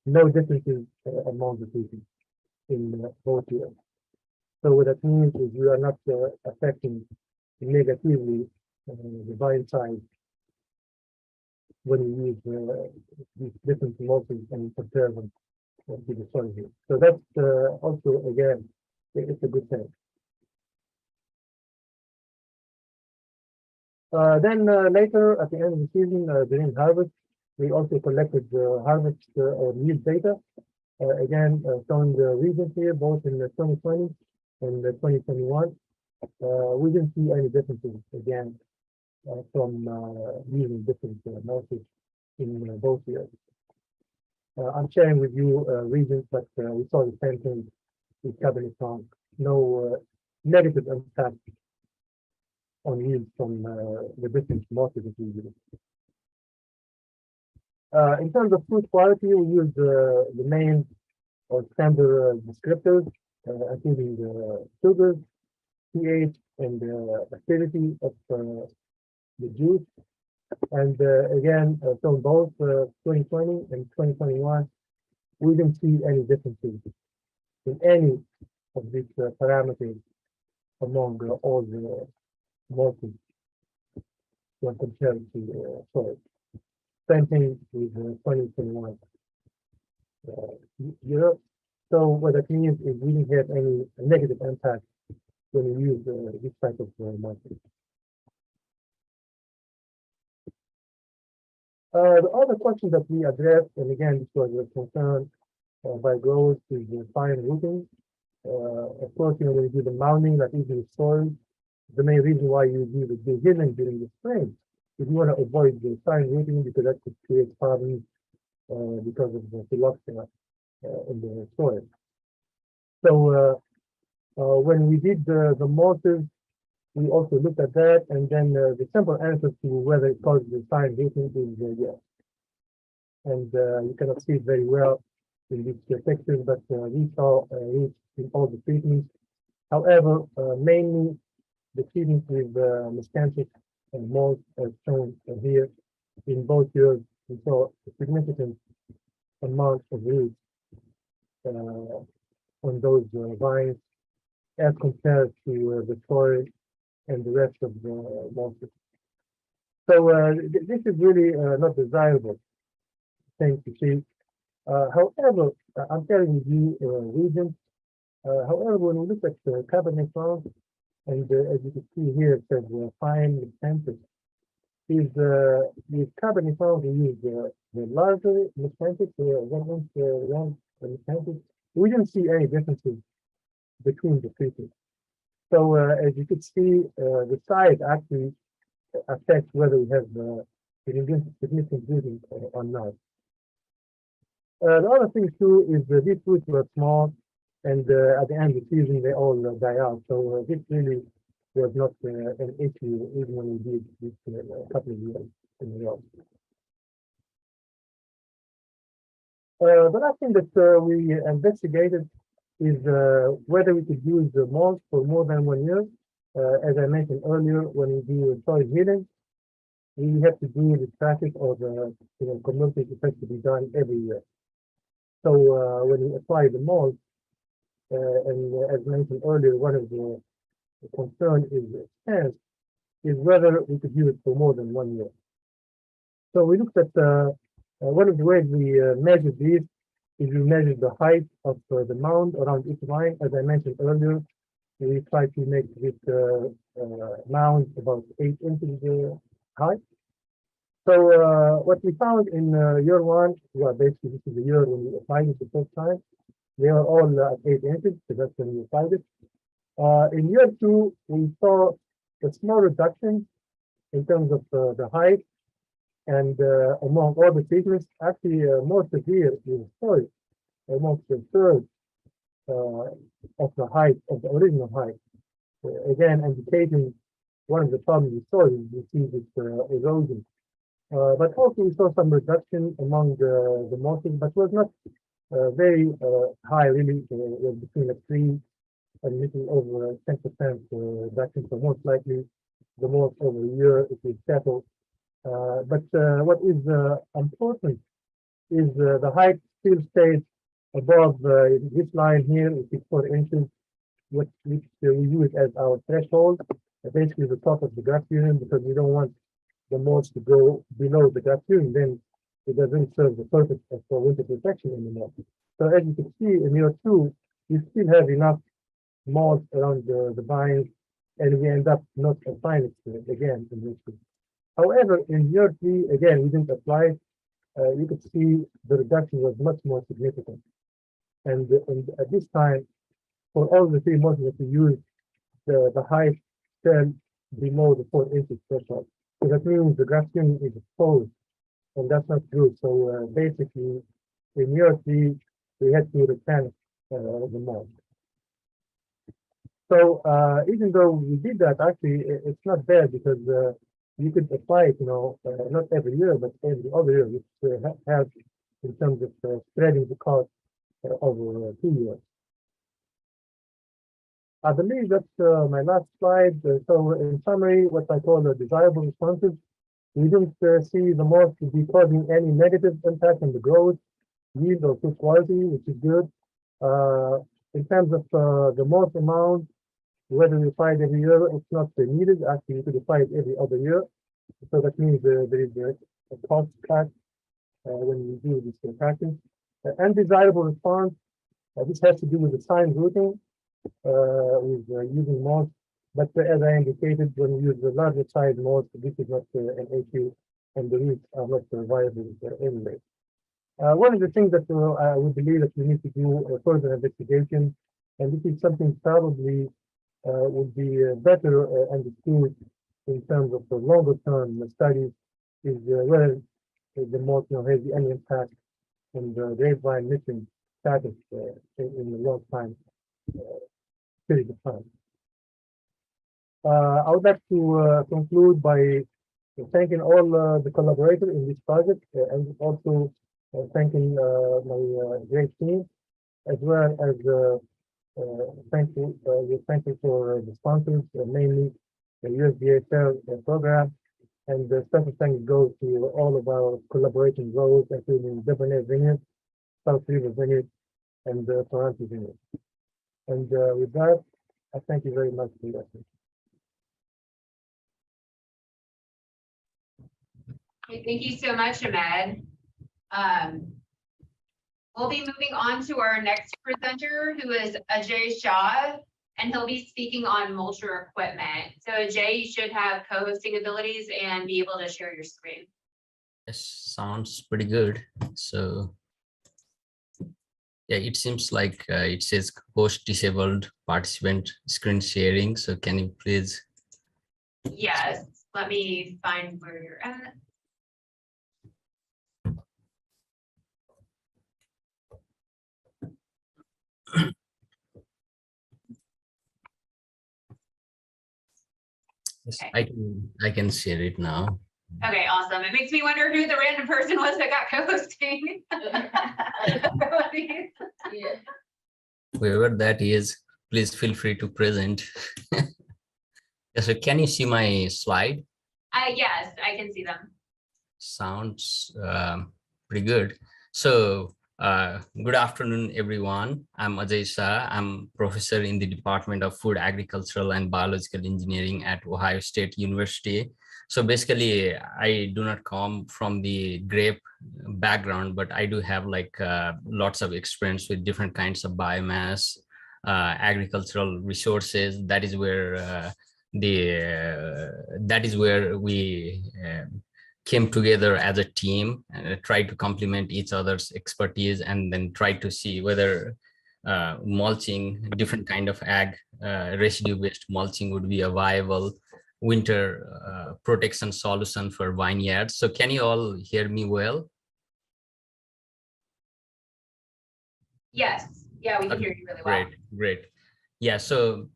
no differences among the treatments in both years. So what that means is we are not affecting negatively the vine size when we use these different mulches and compare them to the soil here. So that's also, again, it's a good thing. Then later, at the end of the season, during harvest, we also collected harvest or yield data. Again, showing the regions here, both in 2020 and 2021. We didn't see any differences, again, from using different mulches in both years. I'm sharing with you regions, but we saw the same thing with Cabernet Franc. No negative impact on yield from the different mulches that we use. In terms of fruit quality, we use the main or standard descriptors, including the sugars, pH, and the acidity of the juice. And again, so both 2020 and 2021, we didn't see any differences in any of these parameters among all the mulches when compared to soil. Same thing with 2021 Europe. So what that means is we didn't have any negative impact when we use this type of mulches. The other question that we addressed, and again, this was a concern by growers, is the fine rooting. Of course, when you do the mounding, that is in the soil, the main reason why you do the beginning during the spring is you want to avoid the fine rooting because that could create problems because of the phylloxera in the soil. So when we did the mulches, we also looked at that, and then the simple answer to whether it causes the fine rooting is yes. And you cannot see it very well in these pictures, but we saw roots in all the treatments. However, mainly the treatments with miscanthus and mulch as shown here in both years, we saw a significant amount of roots on those vines as compared to the soil and the rest of the mulches. So this is really not desirable thing to see. However, I'm sharing with you regions. However, when we look at Cabernet Franc, and as you can see here, it says fine miscanthus. With Cabernet Franc, we use the larger miscanthus, 1 inch long miscanthus. We didn't see any differences between the treatments. So as you could see, the size actually affects whether we have significant rooting or not. The other thing too is that these roots were small, and at the end of the season they all die out. So this really was not an issue even when we did this a couple of years in a row. The last thing that we investigated is whether we could use the mulch for more than 1 year. As I mentioned earlier, when we do soil healing, we have to do the traffic or the cumulative effect to be done every year. So when we apply the mulch, and as mentioned earlier, one of the concern is expense, is whether we could use it for more than 1 year. So we looked at one of the ways we measure these is we measure the height of the mound around each vine. As I mentioned earlier, we try to make this mound about 8 inches high. So what we found in year 1, well, basically this is the year when we applied it the first time. They are all at 8 inches, so that's when we applied it. In year 2, we saw a small reduction in terms of the height, and among all the treatments, actually more severe is soil, almost a third of the height of the original height. Again, indicating one of the problems with soil is we see this erosion. But also we saw some reduction among the mulches, but was not very high, really. Was between 3 and a little over 10% reduction. So most likely, the mulch over a year it will settle. But what is important is the height still stays above this line here, which is 4 inches, which we use as our threshold, basically the top of the grass union, because we don't want the mulch to go below the grass union, then it doesn't serve the purpose of winter protection anymore. So as you can see in year 2, you still have enough mulch around the vines, and we end up not applying it again in this year. However, in year 3, again, we didn't apply it. You could see the reduction was much more significant. And at this time, for all the 3 mulches that we used, the height fell below the 4 inches threshold. So that means the grass union is exposed, and that's not good. So basically, in year 3, we had to replenish the mulch. So even though we did that, actually, it's not bad because you could apply it, not every year, but every other year, which helps in terms of spreading the cost over 2 years. I believe that's my last slide. So in summary, what I call the desirable responses, we didn't see the mulch to be causing any negative impact on the growth, yield, or food quality, which is good. In terms of the mulch amount, whether we apply it every year, it's not needed. Actually, you could apply it every other year. So that means there is a cost cut when we do this practice. Undesirable response, this has to do with the sign routing, with using mulch. But as I indicated, when we use the larger size mulch, this is not an issue, and the roots are not viable anyway. One of the things that I would believe that we need to do further investigation, and this is something probably would be better understood in terms of the longer term studies, is whether the mulch has any impact on the grapevine missing status in a long time period of time. I would like to conclude by thanking all the collaborators in this project and also thanking my great team, as well as thank you for the sponsors, mainly the USDA program, and the special thanks goes to all of our collaborating roles, including Debonair Vineyard, South River Vineyard, and Toronto Vineyard. And with that, I thank you very much for your attention. Okay, thank you so much, Imed. We'll be moving on to our next presenter, who is Ajay Shah, and he'll be speaking on mulcher equipment. So Ajay, you should have co-hosting abilities and be able to share your screen. Yes, sounds pretty good. So yeah, it seems like it says host disabled participant screen sharing. So can you please? Yes, let me find where you're at. Yes, Okay. I can share it now. Okay, awesome. It makes me wonder who the random person was that got co-hosting. Yeah. Whoever that is, please feel free to present. So can you see my slide? Yes, I can see them. Sounds pretty good. So good afternoon, everyone. I'm Ajay Shah. I'm professor in the Department of Food, Agricultural and Biological Engineering at Ohio State University. So basically, I do not come from the grape background, but I do have like lots of experience with different kinds of biomass, agricultural resources. That is where we came together as a team and tried to complement each other's expertise, and then tried to see whether mulching, different kind of ag residue-based mulching would be a viable winter protection solution for vineyards. So can you all hear me well? Yes, yeah, we can hear you really well. Great. Yeah, so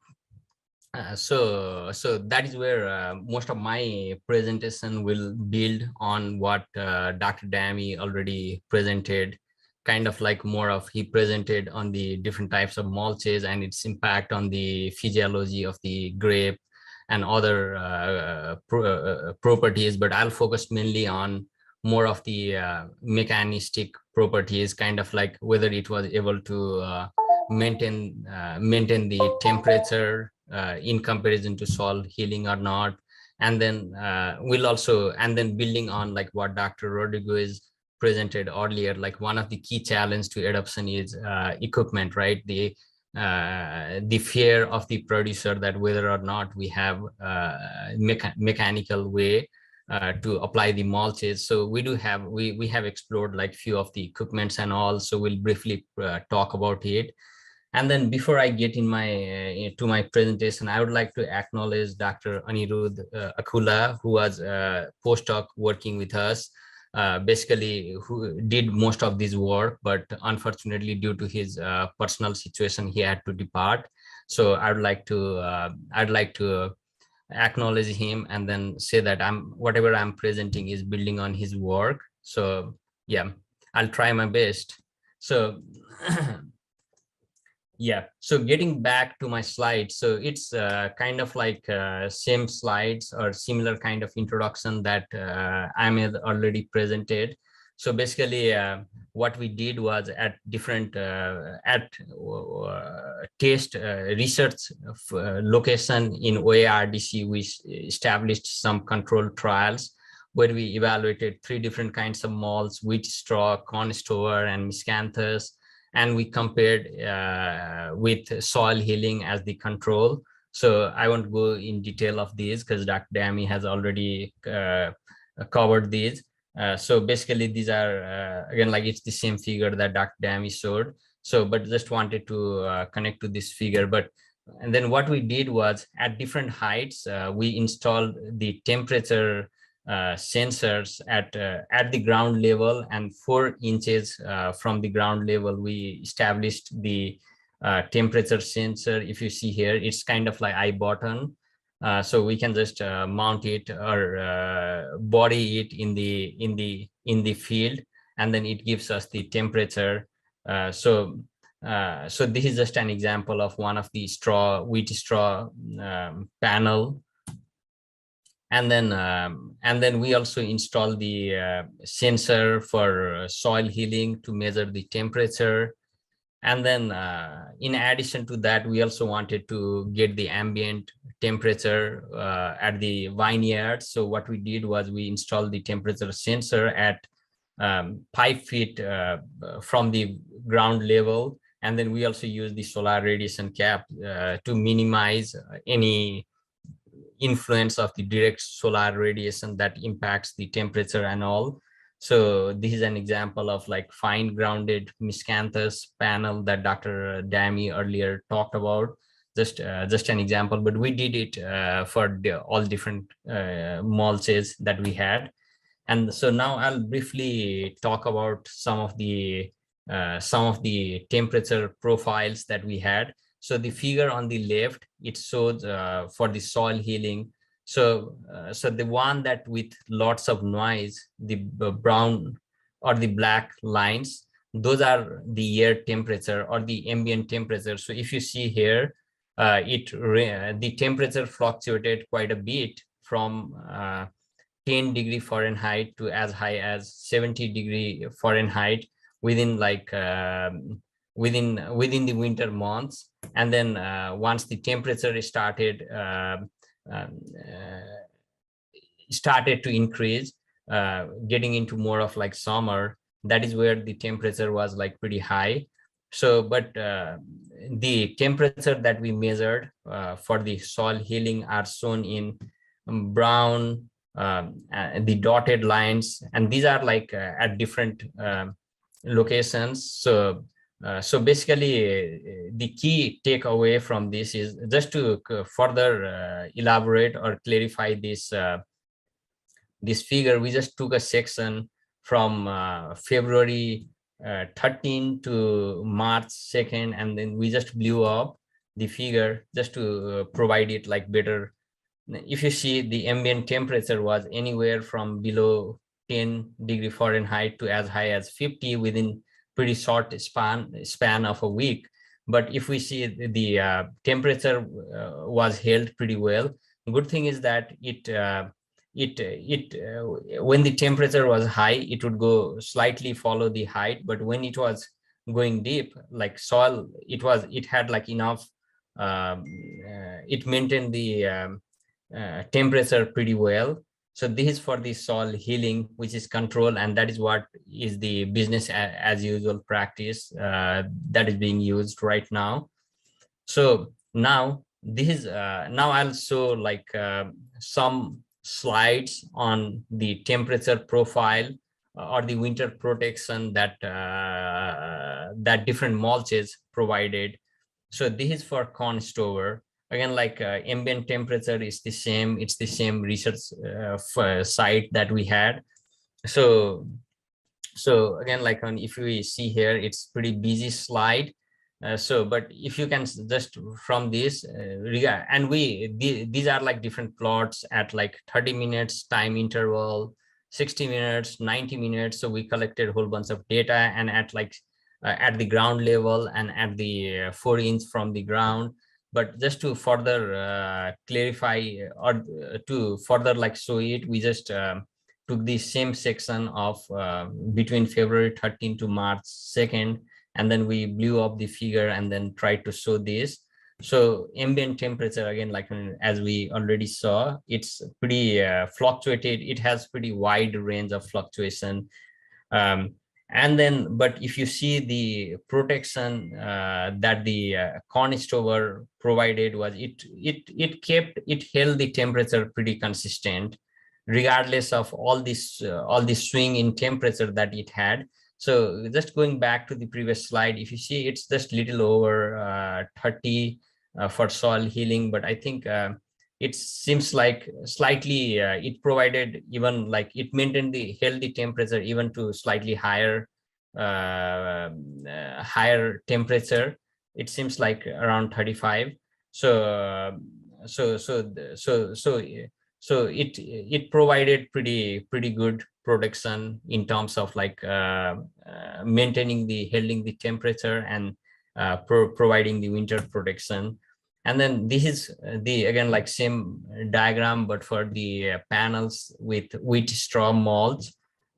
that is where most of my presentation will build on what Dr. Dami already presented, kind of like more of he presented on the different types of mulches and its impact on the physiology of the grape and other properties, but I'll focus mainly on more of the mechanistic properties, kind of like whether it was able to maintain the temperature in comparison to soil healing or not. And then building on like what Dr. Rodriguez presented earlier, like one of the key challenge to adoption is equipment, right? The fear of the producer that whether or not we have mechanical way to apply the mulches. So we have explored like few of the equipments and all, so we'll briefly talk about it. And then before I get in to my presentation, I would like to acknowledge Dr. Anirudh Akula, who was a postdoc working with us, basically who did most of this work, but unfortunately due to his personal situation, he had to depart. So I'd like to acknowledge him and then say that whatever I'm presenting is building on his work. So yeah, I'll try my best. So yeah, so getting back to my slides, so it's kind of like same slides or similar kind of introduction that Imed already presented. So basically what we did was at different test research location in OARDC, we established some controlled trials where we evaluated 3 different kinds of malts: wheat straw, corn stover, and miscanthus. And we compared with soil healing as the control. So I won't go in detail of these because Dr. Dami has already covered these. So basically these are, again, like it's the same figure that Dr. Dami showed. So, but just wanted to connect to this figure. And then what we did was at different heights, we installed the temperature sensors at the ground level, and 4 inches from the ground level we established the temperature sensor. If you see here, it's kind of like eye button, so we can just mount it or body it in the field, and then it gives us the temperature. So this is just an example of one of the wheat straw panel. And then we also install the sensor for soil healing to measure the temperature. And then in addition to that, we also wanted to get the ambient temperature at the vineyard. So what we did was we installed the temperature sensor at 5 feet from the ground level. And then we also use the solar radiation cap to minimize any influence of the direct solar radiation that impacts the temperature and all. So this is an example of like fine grounded miscanthus panel that Dr. Dami earlier talked about. Just an example, but we did it for all different mulches that we had. And so now I'll briefly talk about some of the temperature profiles that we had. So the figure on the left, it shows for the soil healing, So, so the one that with lots of noise, the brown or the black lines, those are the air temperature or the ambient temperature. So if you see here, the temperature fluctuated quite a bit from 10 degree Fahrenheit to as high as 70 degree Fahrenheit within like within the winter months. And then once the temperature um, uh, started to increase, getting into more of like summer, that is where the temperature was like pretty high. So, but the temperature that we measured for the soil healing are shown in brown, the dotted lines, and these are like at different locations. So, so basically, the key takeaway from this is just to further elaborate or clarify this figure. We just took a section from February 13 to March 2nd, and then we just blew up the figure just to provide it like better. If you see, the ambient temperature was anywhere from below 10 degree Fahrenheit to as high as 50 within pretty short span of a week. But if we see the temperature was held pretty well. Good thing is that when the temperature was high, it would go slightly follow the height, but when it was going deep, like soil, it had like enough, it maintained the temperature pretty well. So this is for the soil healing, which is control, and that is what is the business as usual practice that is being used right now. So now this is now I'll show like some slides on the temperature profile or the winter protection that that different mulches provided. So this is for corn stover. Again, like ambient temperature is the same. It's the same research site that we had. So again, like if we see here, it's pretty busy slide. So, but if you can just from this and these are like different plots at like 30 minutes time interval, 60 minutes, 90 minutes. So we collected a whole bunch of data, and at like at the ground level and at the 4 inch from the ground. But just to further clarify or to further like show it, we just took the same section of between February 13 to March 2nd, and then we blew up the figure and then tried to show this. So ambient temperature, again, like as we already saw, it's pretty fluctuated. It has pretty wide range of fluctuation. And then, but if you see the protection that the corn stover provided was it held the temperature pretty consistent, regardless of all this swing in temperature that it had. So just going back to the previous slide, if you see, it's just little over 30 for soil healing, but I think it seems like slightly it provided even like it maintained the healthy temperature even to slightly higher higher temperature. It seems like around 35. So it provided pretty good protection in terms of like maintaining the holding the temperature and providing the winter protection. And then this is the again like same diagram, but for the panels with wheat straw mulch.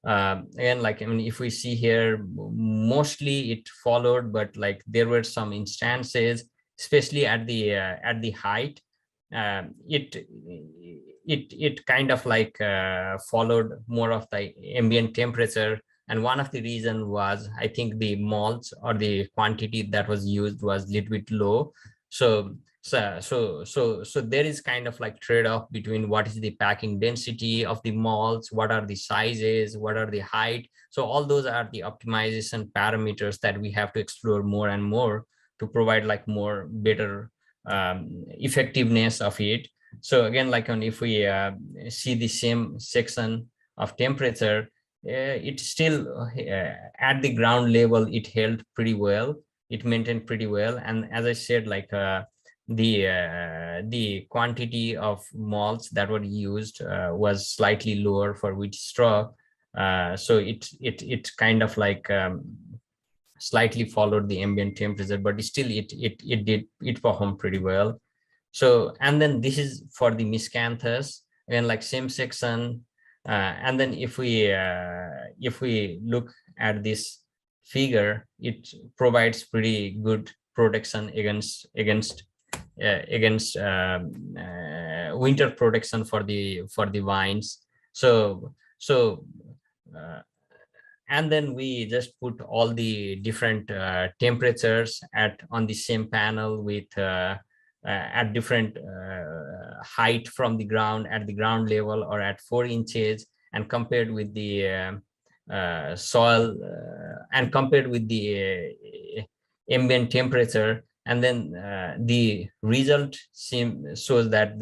Again, like I mean, if we see here, mostly it followed, but like there were some instances, especially at the height, it kind of like followed more of the ambient temperature. And one of the reason was, I think, the mulch or the quantity that was used was a little bit low. So there is kind of like trade-off between what is the packing density of the mulch, what are the sizes, what are the height. So all those are the optimization parameters that we have to explore more and more to provide like more better effectiveness of it. So again, like if we see the same section of temperature, it still at the ground level, it held pretty well. It maintained pretty well. And as I said, like the quantity of malts that were used was slightly lower for wheat straw. So it kind of like slightly followed the ambient temperature, but still it performed pretty well. So, and then this is for the miscanthus, and like same section. And then if we look at this figure, it provides pretty good protection against winter protection for the vines. So and then we just put all the different temperatures on the same panel with at different height from the ground, at the ground level or at 4 inches, and compared with the soil and compared with the ambient temperature. And then the result shows that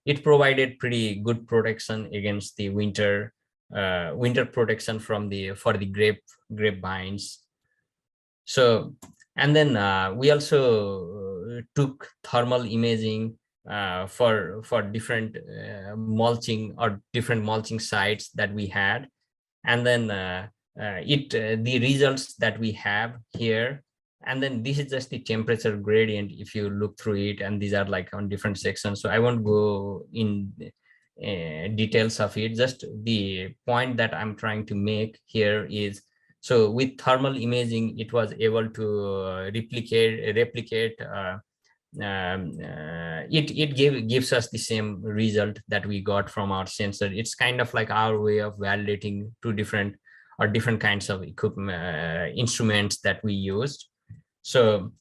it provided pretty good protection against the winter protection for the grapevines. So, and then we also took thermal imaging for different mulching or different mulching sites that we had, and then the results that we have here. And then this is just the temperature gradient if you look through it, and these are like on different sections, so I won't go in details of it. Just the point that I'm trying to make here is, so with thermal imaging it was able to replicate it gives us the same result that we got from our sensor. It's kind of like our way of validating two different kinds of equipment instruments that we used. So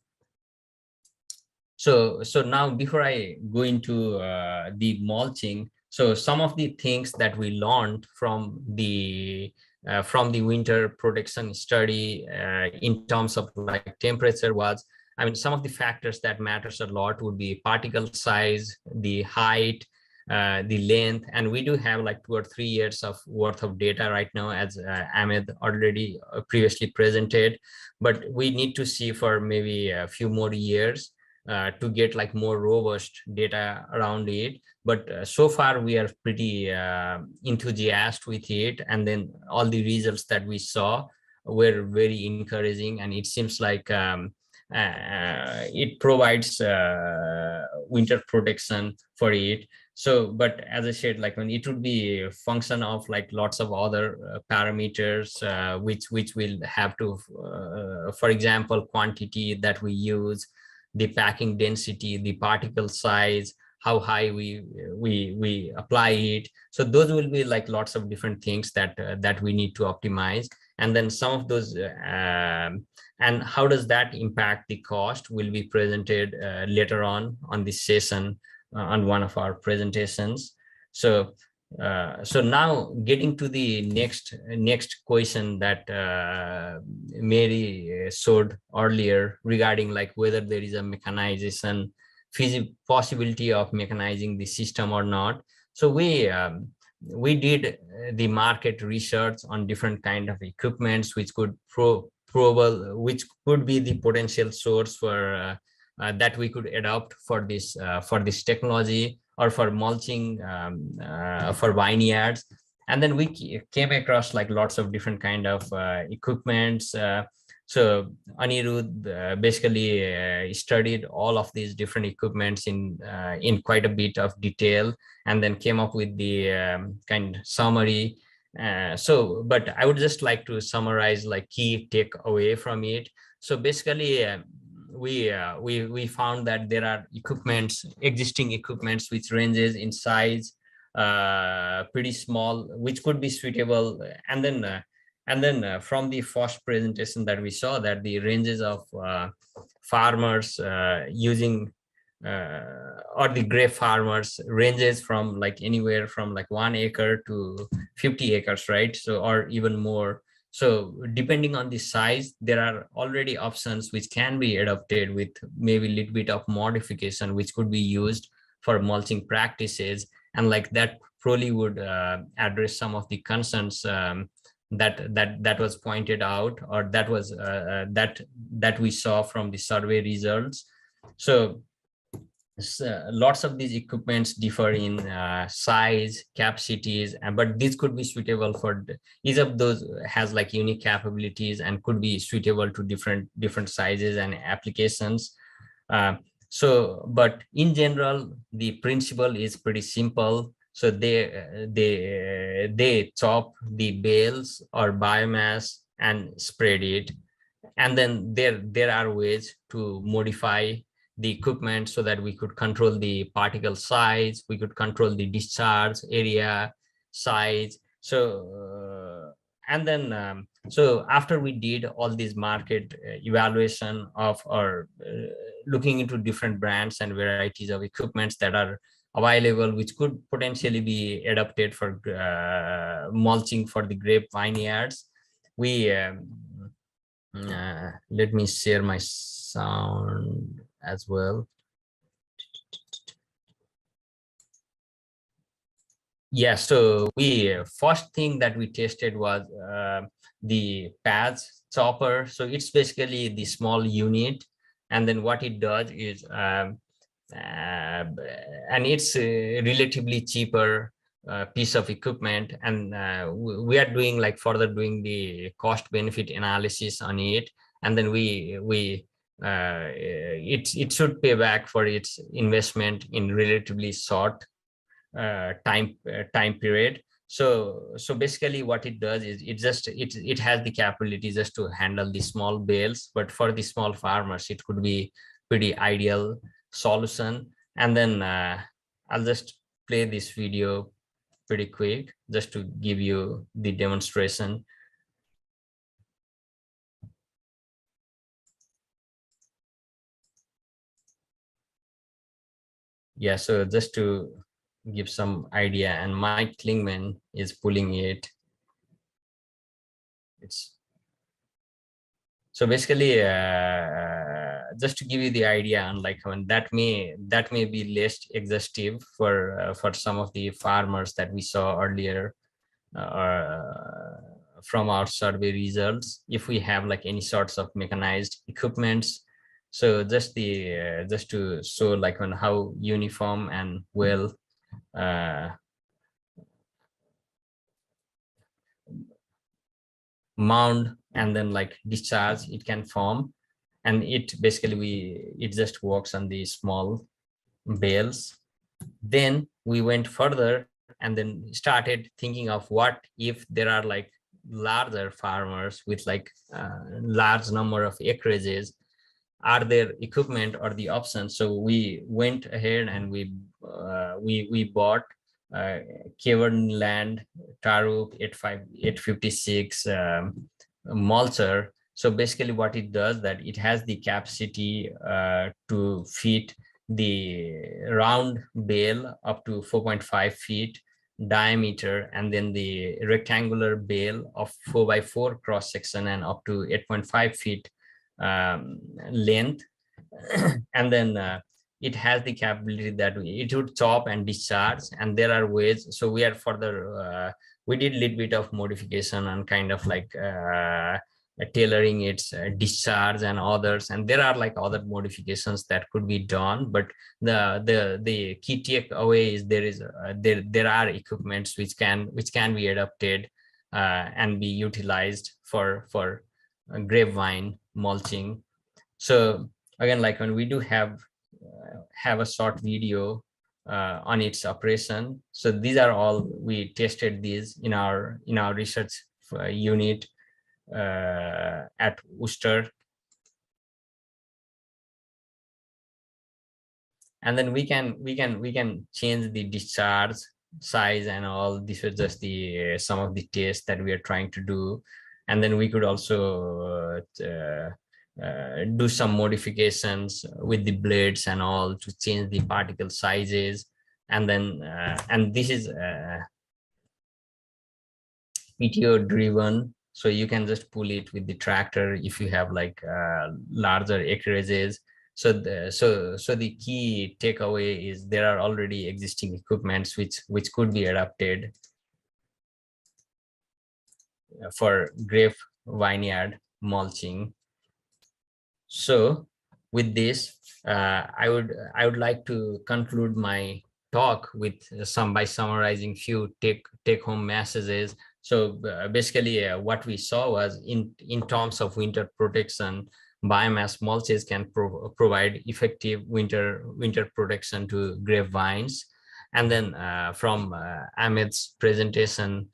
now, before I go into the mulching, so some of the things that we learned from the winter protection study in terms of like temperature was, I mean, some of the factors that matters a lot would be particle size, the height, the length, and we do have like 2 or 3 years of worth of data right now, as Imed already previously presented, but we need to see for maybe a few more years to get like more robust data around it. But so far we are pretty enthusiastic with it, and then all the results that we saw were very encouraging, and it seems like it provides winter protection for it. So, but as I said, like when it would be a function of like lots of other parameters which will have to, for example, quantity that we use, the packing density, the particle size, how high we apply it. So those will be like lots of different things that we need to optimize. And then some of those and how does that impact the cost will be presented later on this session on one of our presentations. So now getting to the next question that Mary showed earlier regarding like whether there is a mechanization possibility of mechanizing the system or not. So we did the market research on different kind of equipments which could which could be the potential source for that we could adopt for this technology or for mulching for vineyards. And then we came across like lots of different kind of equipments. So Anirudh basically studied all of these different equipments in quite a bit of detail, and then came up with the kind of summary. But I would just like to summarize like key takeaway from it. So basically, we found that there are existing equipments which ranges in size pretty small, which could be suitable. And then from the first presentation that we saw, that the ranges of farmers using or the grape farmers ranges from like anywhere from like 1 acre to 50 acres, right? So, or even more. So depending on the size, there are already options which can be adopted with maybe a little bit of modification, which could be used for mulching practices. And like that probably would address some of the concerns that was pointed out, or that was that we saw from the survey results. So lots of these equipments differ in size, capacities, but this could be suitable for each of those has like unique capabilities and could be suitable to different sizes and applications. But in general, the principle is pretty simple. So they chop the bales or biomass and spread it, and then there are ways to modify the equipment so that we could control the particle size, we could control the discharge area size. And then so after we did all these market evaluation of or looking into different brands and varieties of equipments that are available, which could potentially be adapted for mulching for the grape vineyards, we let me share my sound as well. Yeah, so we first thing that we tested was the pads chopper. So it's basically the small unit, and then what it does is and it's a relatively cheaper piece of equipment, and we are doing like further doing the cost benefit analysis on it, and then it should pay back for its investment in relatively short time period. So basically what it does is it has the capability just to handle the small bales, but for the small farmers it could be pretty ideal solution. And then I'll just play this video pretty quick just to give you the demonstration. Yeah, so just to give some idea, and Mike Klingman is pulling it. So basically just to give you the idea, and like when that may be less exhaustive for some of the farmers that we saw earlier from our survey results, if we have like any sorts of mechanized equipments. So just to show like on how uniform and well mound and then like discharge it can form, and it basically it just works on the small bales. Then we went further and then started thinking of what if there are like larger farmers with like large number of acreages, are there equipment or the options? So we went ahead and we bought Cavern Land Taruk 856 mulcher. So basically what it does, that it has the capacity to fit the round bale up to 4.5 feet diameter, and then the rectangular bale of 4x4 cross section and up to 8.5 feet length. And then it has the capability that it would chop and discharge, and there are ways. So we are further we did a little bit of modification and kind of like tailoring its discharge and others, and there are like other modifications that could be done. But the key takeaway is there are equipments which can be adapted and be utilized for grapevine mulching. So again, like when we do have a short video on its operation. So these are all, we tested these in our research unit at Worcester. And then we can change the discharge size and all. These were just the some of the tests that we are trying to do. And then we could also do some modifications with the blades and all to change the particle sizes. And then and this is PTO driven, so you can just pull it with the tractor if you have like larger acreages. So the key takeaway is there are already existing equipments which could be adapted for grape vineyard mulching. So with this, I would like to conclude my talk with by summarizing few take home messages. So basically, what we saw was in terms of winter protection, biomass mulches can provide effective winter protection to grapevines. And then from Imed's presentation,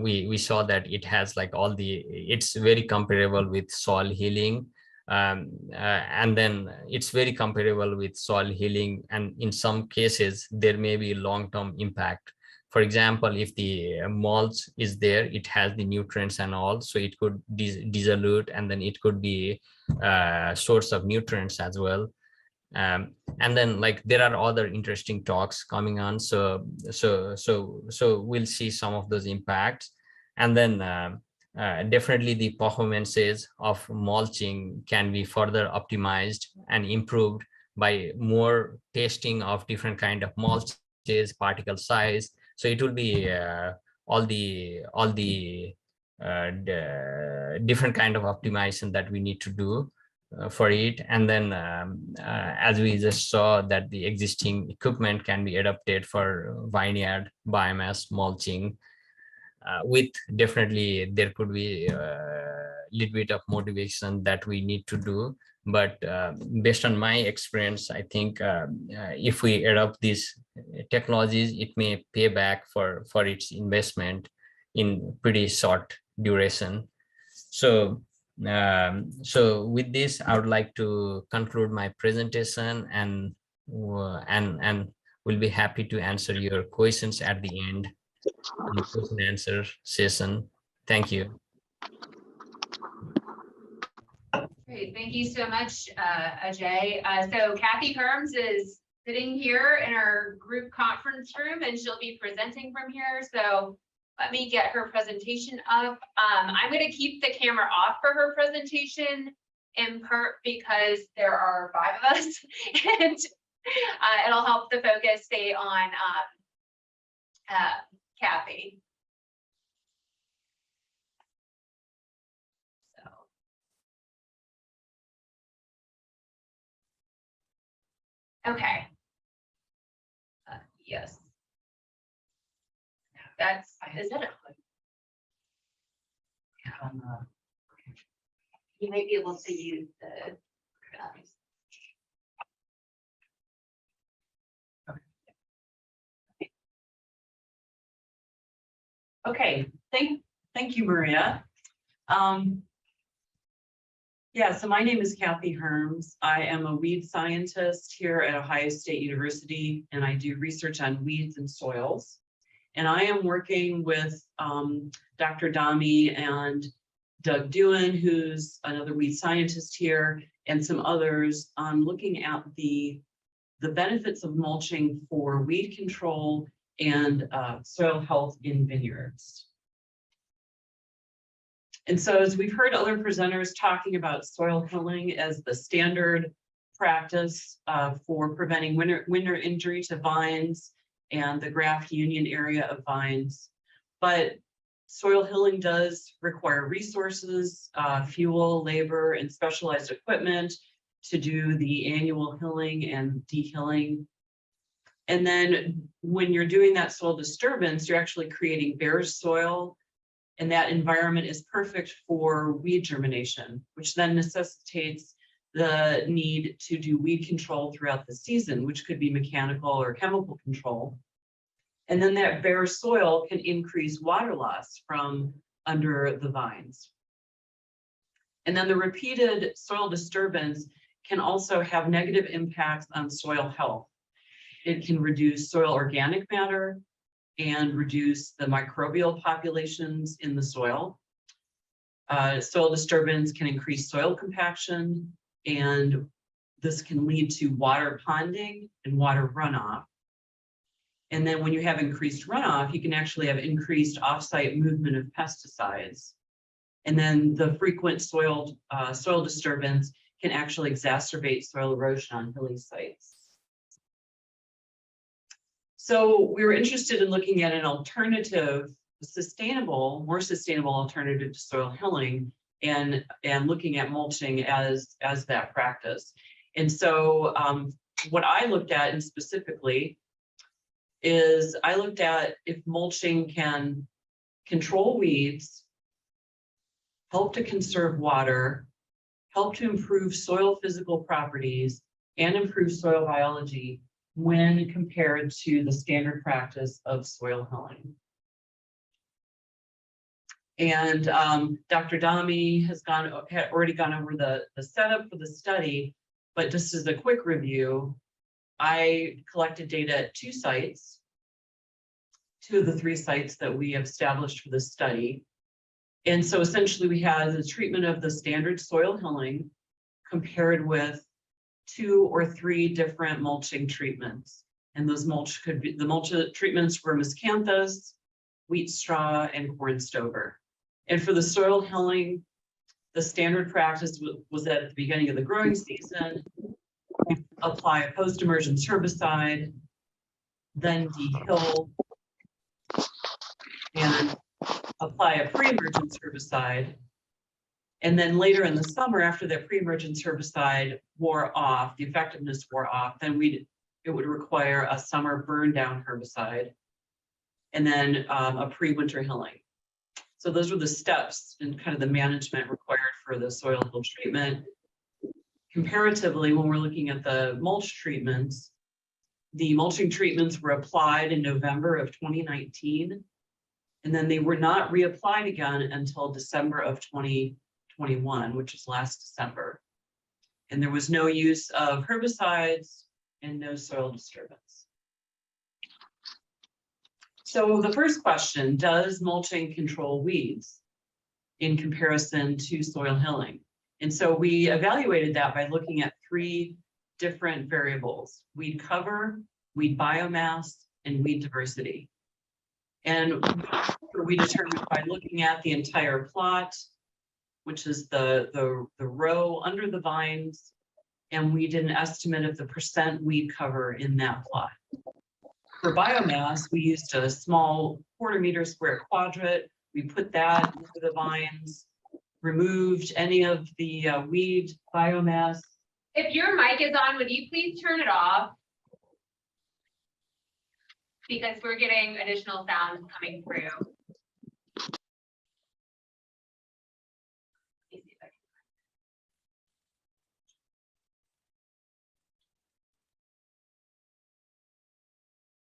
we saw that it has like it's very comparable with soil healing. And then it's very comparable with soil healing, and in some cases there may be long-term impact. For example, if the mulch is there, it has the nutrients and all, so it could dissolute, and then it could be a source of nutrients as well. And then like there are other interesting talks coming on, so we'll see some of those impacts. And then definitely the performances of mulching can be further optimized and improved by more testing of different kind of mulches, particle size. So it will be all the different kind of optimization that we need to do for it. And then as we just saw, that the existing equipment can be adapted for vineyard biomass mulching. With definitely there could be a little bit of motivation that we need to do, but based on my experience, I think if we adopt these technologies, it may pay back for its investment in pretty short duration. So with this, I would like to conclude my presentation, and we'll be happy to answer your questions at the end in the question and answer session. Thank you. Great, thank you so much, Ajay. So Cathy Herms is sitting here in our group conference room, and she'll be presenting from here. So let me get her presentation up. I'm going to keep the camera off for her presentation, in part because there are 5 of us, and it'll help the focus stay on Cathy. Okay. Yes. Is that a clip? You might be able to use the. Okay, thank you, Maria. Yeah, so my name is Cathy Herms. I am a weed scientist here at Ohio State University, and I do research on weeds and soils. And I am working with Dr. Dami and Doug Dewan, who's another weed scientist here, and some others on looking at the benefits of mulching for weed control and soil health in vineyards. And so as we've heard other presenters talking about soil hilling as the standard practice for preventing winter injury to vines and the graft union area of vines, but soil hilling does require resources, fuel, labor, and specialized equipment to do the annual hilling and de-hilling. And then when you're doing that soil disturbance, you're actually creating bare soil, and that environment is perfect for weed germination, which then necessitates the need to do weed control throughout the season, which could be mechanical or chemical control. And then that bare soil can increase water loss from under the vines. And then the repeated soil disturbance can also have negative impacts on soil health. It can reduce soil organic matter and reduce the microbial populations in the soil. Soil disturbance can increase soil compaction, and this can lead to water ponding and water runoff. And then when you have increased runoff, you can actually have increased offsite movement of pesticides. And then the frequent soil disturbance can actually exacerbate soil erosion on hilly sites. So we were interested in looking at an alternative, more sustainable alternative to soil hilling, and looking at mulching as that practice. And so what I looked at, and specifically, is I looked at if mulching can control weeds, help to conserve water, help to improve soil physical properties, and improve soil biology when compared to the standard practice of soil hilling. And Dr. Dami had already gone over the setup for the study, but just as a quick review, I collected data at 2 sites, 2 of the 3 sites that we have established for this study. And so essentially we had the treatment of the standard soil hilling compared with 2 or 3 different mulching treatments. And those mulch could be, the mulch treatments were miscanthus, wheat straw, and corn stover. And for the soil hilling, the standard practice was that at the beginning of the growing season, we apply a post-emergence herbicide, then dehill, and apply a pre-emergence herbicide. And then later in the summer, after that pre-emergence herbicide wore off, the effectiveness wore off, then it would require a summer burn down herbicide, and then a pre-winter hilling. So those were the steps and kind of the management required for the soil hill treatment. Comparatively, when we're looking at the mulch treatments, the mulching treatments were applied in November of 2019, and then they were not reapplied again until December of 2021, which is last December. And there was no use of herbicides and no soil disturbance. So the first question, does mulching control weeds in comparison to soil hilling? And so we evaluated that by looking at 3 different variables: weed cover, weed biomass, and weed diversity. And we determined by looking at the entire plot, which is the row under the vines, and we did an estimate of the % weed cover in that plot. For biomass, we used a small 1/4 meter square quadrant. We put that into the vines, removed any of the weed biomass. If your mic is on, would you please turn it off? Because we're getting additional sounds coming through.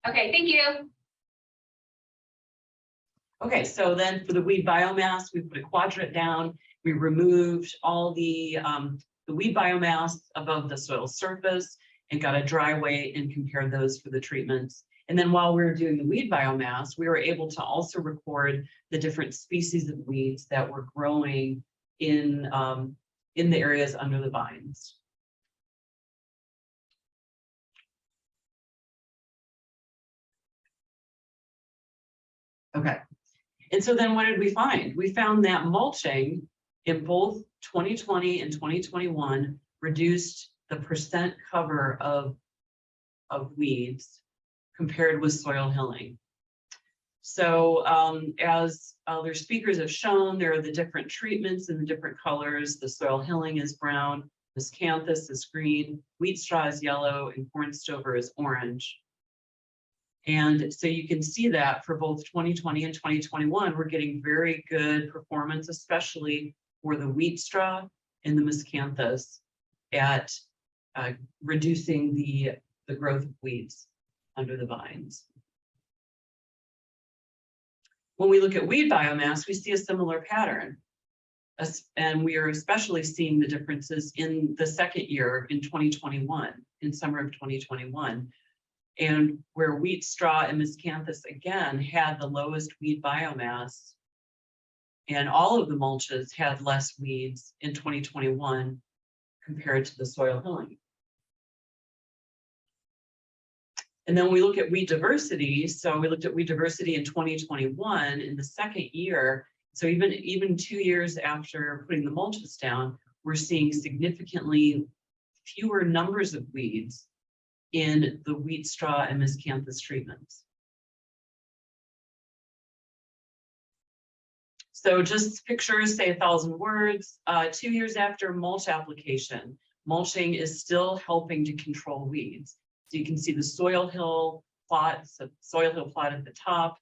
Okay, thank you. Okay, so then for the weed biomass, we put a quadrant down. We removed all the weed biomass above the soil surface and got a dry weight and compared those for the treatments. And then while we were doing the weed biomass, we were able to also record the different species of weeds that were growing in the areas under the vines. Okay, and so then what did we find? We found that mulching in both 2020 and 2021 reduced the % cover of weeds compared with soil hilling. So as other speakers have shown, there are the different treatments in the different colors. The soil hilling is brown, miscanthus is green, wheat straw is yellow, and corn stover is orange. And so you can see that for both 2020 and 2021, we're getting very good performance, especially for the wheat straw and the miscanthus at reducing the growth of weeds under the vines. When we look at weed biomass, we see a similar pattern. And we are especially seeing the differences in the second year in 2021, in summer of 2021. And where wheat straw and miscanthus again had the lowest weed biomass, and all of the mulches had less weeds in 2021 compared to the soil hilling. And then we look at weed diversity. So we looked at weed diversity in 2021 in the second year. So even 2 years after putting the mulches down, we're seeing significantly fewer numbers of weeds in the wheat straw and miscanthus treatments. So just pictures say 1,000 words. 2 years after mulch application, mulching is still helping to control weeds. So you can see the soil hill plot, so soil hill plot at the top,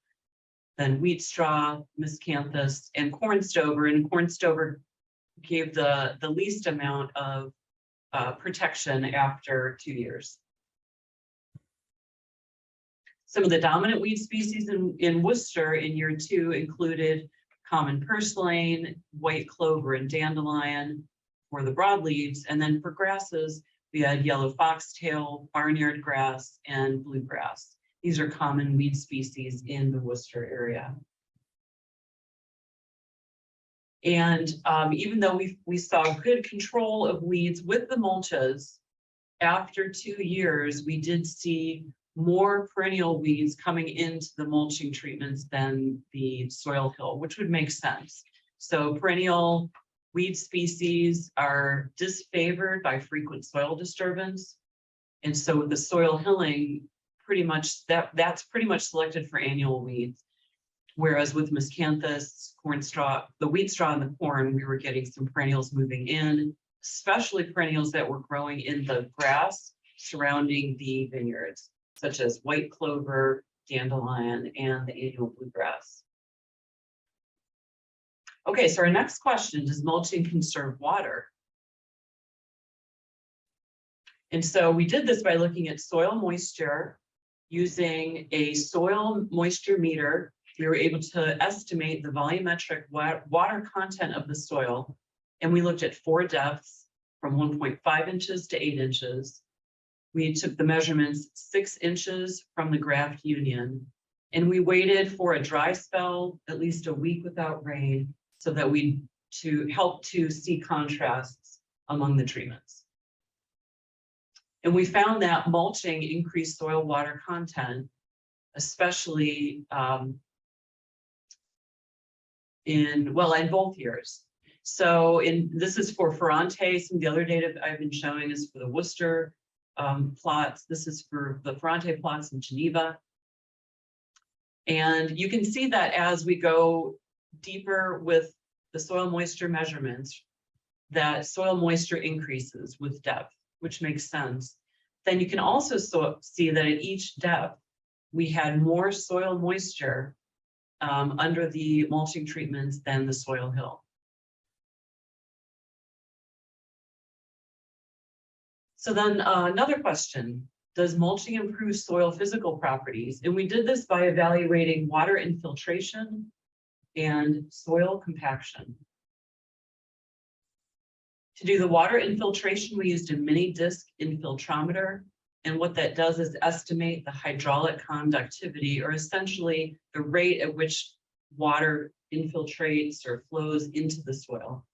then wheat straw, miscanthus, and corn stover. And corn stover gave the least amount of protection after 2 years. Some of the dominant weed species in Worcester in year 2 included common purslane, white clover, and dandelion for the broadleaves. And then for grasses, we had yellow foxtail, barnyard grass, and bluegrass. These are common weed species in the Worcester area. And even though we saw good control of weeds with the mulches, after 2 years, we did see more perennial weeds coming into the mulching treatments than the soil hill, which would make sense. So perennial weed species are disfavored by frequent soil disturbance. And so the soil hilling, pretty much that's pretty much selected for annual weeds. Whereas with miscanthus, corn straw, the wheat straw and the corn, we were getting some perennials moving in, especially perennials that were growing in the grass surrounding the vineyards, such as white clover, dandelion, and the annual bluegrass. Okay, so our next question, does mulching conserve water? And so we did this by looking at soil moisture using a soil moisture meter. We were able to estimate the volumetric water content of the soil. And we looked at 4 depths from 1.5 inches to 8 inches. We took the measurements 6 inches from the graft union, and we waited for a dry spell, at least a week without rain, so that to help to see contrasts among the treatments. And we found that mulching increased soil water content, especially in both years. So this is for Ferrante. Some of the other data I've been showing is for the Worcester plots. This is for the Ferrante plots in Geneva. And you can see that as we go deeper with the soil moisture measurements, that soil moisture increases with depth, which makes sense. Then you can also see that at each depth, we had more soil moisture under the mulching treatments than the soil hill. So then another question, does mulching improve soil physical properties? And we did this by evaluating water infiltration and soil compaction. To do the water infiltration, we used a mini disc infiltrometer. And what that does is estimate the hydraulic conductivity, or essentially the rate at which water infiltrates or flows into the soil.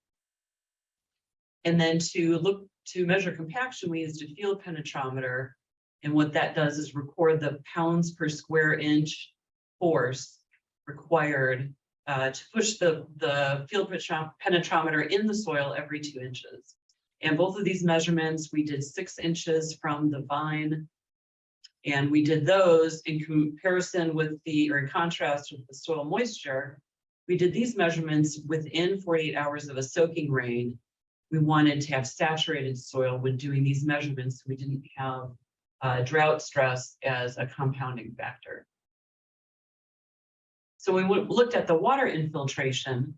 And then to measure compaction, we used a field penetrometer. And what that does is record the pounds per square inch force required to push the field penetrometer in the soil every 2 inches. And both of these measurements, we did 6 inches from the vine. And we did those in comparison with or in contrast with the soil moisture. We did these measurements within 48 hours of a soaking rain. We wanted to have saturated soil when doing these measurements. We didn't have drought stress as a compounding factor. So we looked at the water infiltration.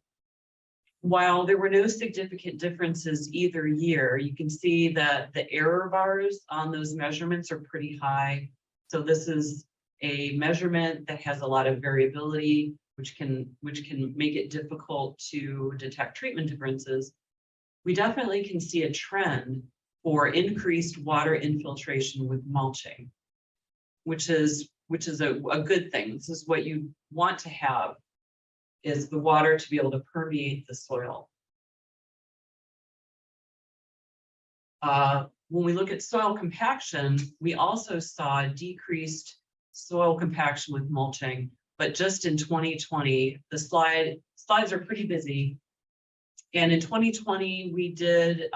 While there were no significant differences either year, you can see that the error bars on those measurements are pretty high. So this is a measurement that has a lot of variability, which can make it difficult to detect treatment differences. We definitely can see a trend for increased water infiltration with mulching, which is a good thing. This is what you want to have, is the water to be able to permeate the soil. When we look at soil compaction, we also saw decreased soil compaction with mulching, but just in 2020, the slides are pretty busy. And in 2020, we did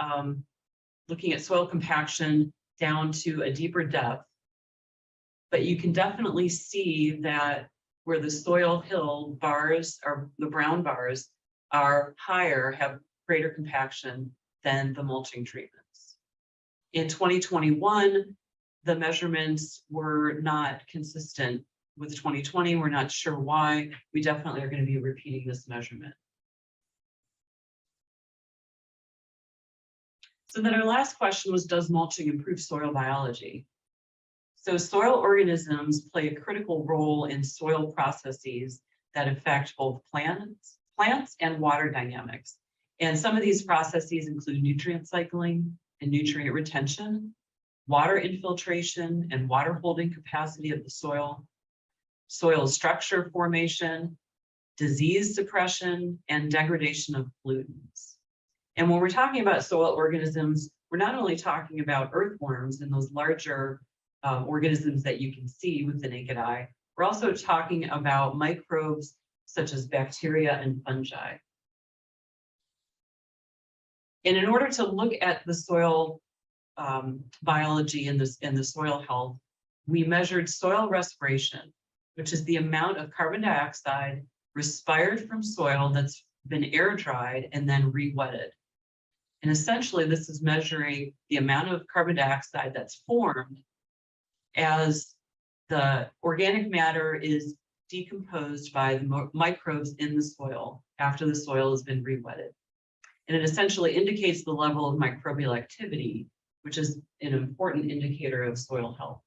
looking at soil compaction down to a deeper depth. But you can definitely see that where the soil hill bars, or the brown bars, are higher, have greater compaction than the mulching treatments. In 2021, the measurements were not consistent with 2020. We're not sure why. We definitely are going to be repeating this measurement. So then our last question was, does mulching improve soil biology? So soil organisms play a critical role in soil processes that affect both plants and water dynamics. And some of these processes include nutrient cycling and nutrient retention, water infiltration and water holding capacity of the soil, soil structure formation, disease suppression, and degradation of pollutants. And when we're talking about soil organisms, we're not only talking about earthworms and those larger organisms that you can see with the naked eye, we're also talking about microbes such as bacteria and fungi. And in order to look at the soil biology and the soil health, we measured soil respiration, which is the amount of carbon dioxide respired from soil that's been air dried and then re-wetted. And essentially, this is measuring the amount of carbon dioxide that's formed as the organic matter is decomposed by the microbes in the soil after the soil has been re-wetted. And it essentially indicates the level of microbial activity, which is an important indicator of soil health.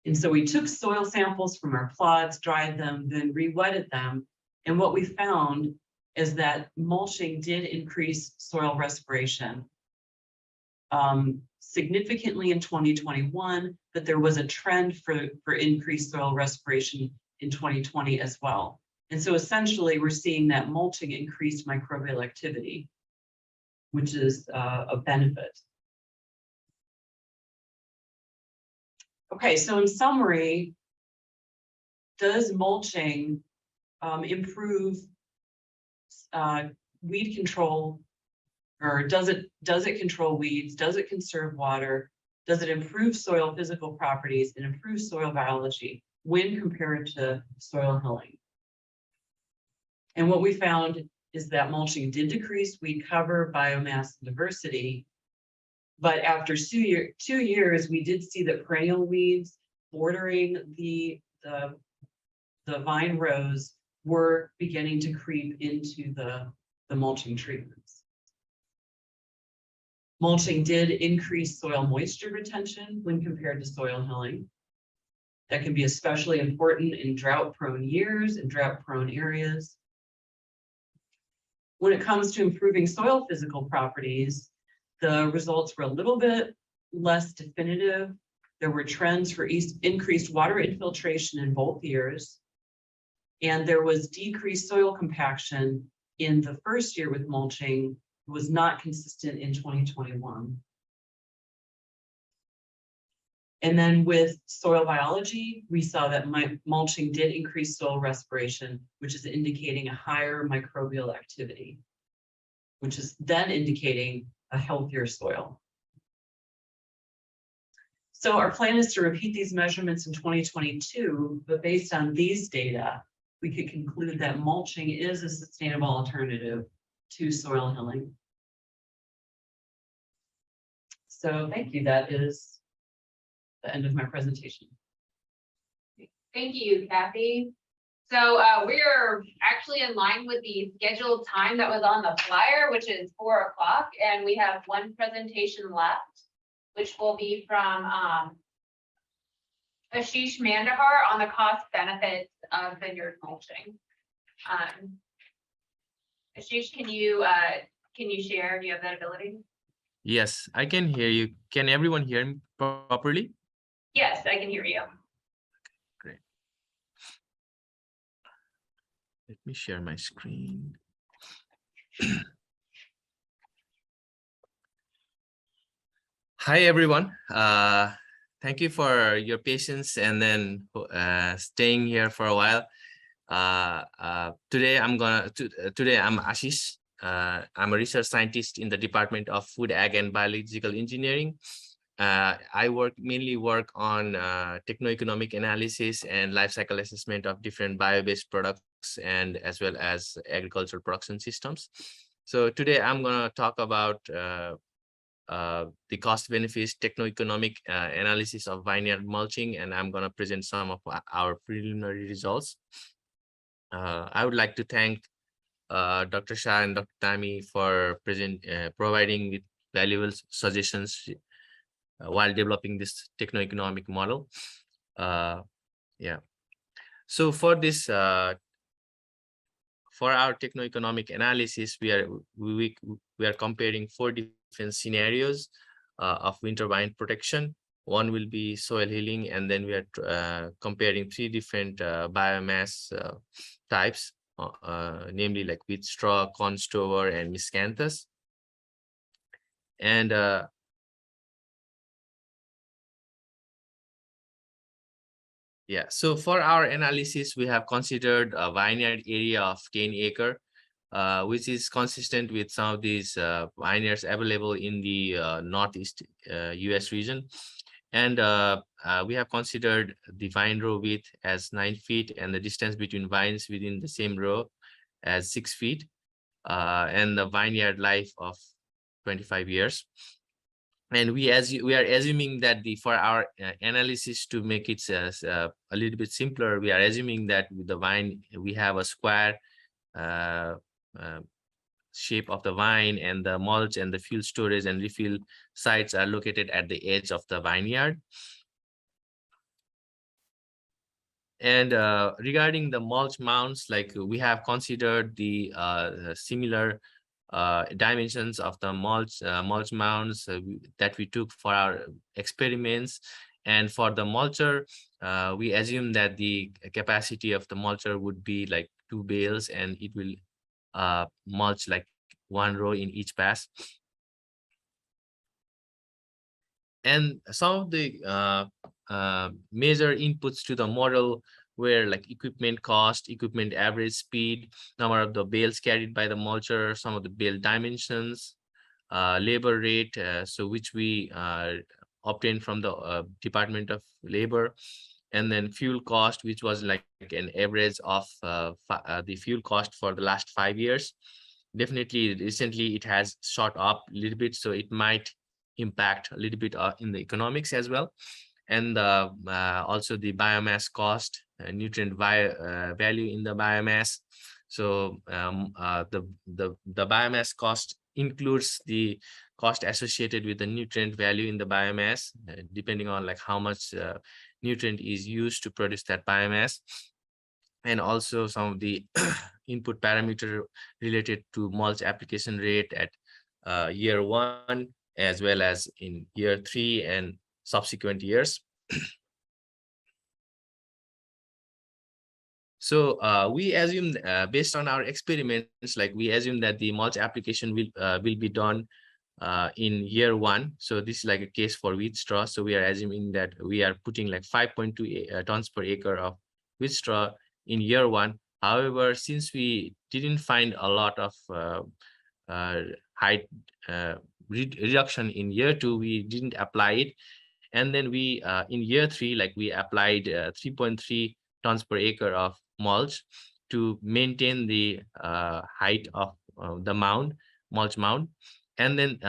And so we took soil samples from our plots, dried them, then re-wetted them. And what we found is that mulching did increase soil respiration significantly in 2021, but there was a trend for increased soil respiration in 2020 as well. And so essentially we're seeing that mulching increased microbial activity, which is a benefit. Okay, so in summary, does mulching improve weed control, or does it control weeds? Does it conserve water? Does it improve soil physical properties and improve soil biology when compared to soil hilling? And what we found is that mulching did decrease weed cover, biomass, and diversity. But after 2 years, we did see that perennial weeds bordering the vine rows were beginning to creep into the mulching treatments. Mulching did increase soil moisture retention when compared to soil hilling. That can be especially important in drought-prone years and drought-prone areas. When it comes to improving soil physical properties, the results were a little bit less definitive. There were trends for increased water infiltration in both years. And there was decreased soil compaction in the first year with mulching, was not consistent in 2021. And then with soil biology, we saw that mulching did increase soil respiration, which is indicating a higher microbial activity, which is then indicating a healthier soil. So our plan is to repeat these measurements in 2022, but based on these data, we could conclude that mulching is a sustainable alternative to soil hilling. So thank you. That is the end of my presentation. Thank you, Cathy. So we're actually in line with the scheduled time that was on the flyer, which is 4 o'clock, and we have one presentation left, which will be from Ashish Manandhar on the cost benefits of vineyard mulching. Ashish, can you share? Do you have that ability? Yes, I can hear you. Can everyone hear me properly? Yes, I can hear you. Great. Let me share my screen. Hi, everyone. Thank you for your patience and then staying here for a while. Today I'm Ashish. I'm a research scientist in the Department of Food, Ag, and Biological Engineering. I mainly work on techno-economic analysis and life cycle assessment of different bio-based products and as well as agricultural production systems. So today I'm going to talk about the cost benefits techno-economic analysis of vineyard mulching, and I'm going to present some of our preliminary results. I would like to thank Dr. Shah and Dr. Dami for providing with valuable suggestions while developing this techno-economic model. Yeah. So for this, for our techno-economic analysis, we are comparing 4 different scenarios of winter vine protection. One will be soil healing, and then we are comparing 3 different biomass types, namely like wheat straw, corn stover, and miscanthus. And yeah, so for our analysis, we have considered a vineyard area of 10 acre, which is consistent with some of these vineyards available in the Northeast US region. And we have considered the vine row width as 9 feet and the distance between vines within the same row as 6 feet, and the vineyard life of 25 years. And we are assuming that for our analysis, to make it a little bit simpler, we are assuming that with the vine, we have a square shape of the vine, and the mulch and the fuel storage and refill sites are located at the edge of the vineyard. And regarding the mulch mounds, like we have considered the similar dimensions of the mulch mounds that we took for our experiments. And for the mulcher, we assume that the capacity of the mulcher would be like 2 bales, and it will mulch like 1 row in each pass. And some of the major inputs to the model were like equipment cost, equipment average speed, number of the bales carried by the mulcher, some of the bale dimensions, labor rate, so which we obtained from the Department of Labor, and then fuel cost, which was like an average of the fuel cost for the last 5 years. Definitely, recently it has shot up a little bit, so it might impact a little bit in the economics as well. And also the biomass cost, nutrient value in the biomass. So the biomass cost includes the cost associated with the nutrient value in the biomass, depending on like how much nutrient is used to produce that biomass. And also some of the input parameter related to mulch application rate at year 1, as well as in year 3 and subsequent years. So we assume, based on our experiments, like we assume that the mulch application will be done in year 1. So this is like a case for wheat straw. So we are assuming that we are putting like 5.2 tons per acre of wheat straw in year 1. However, since we didn't find a lot of height reduction in year 2, we didn't apply it. And then we in year 3, like we applied 3.3 tons per acre of mulch to maintain the height of the mulch mound. And then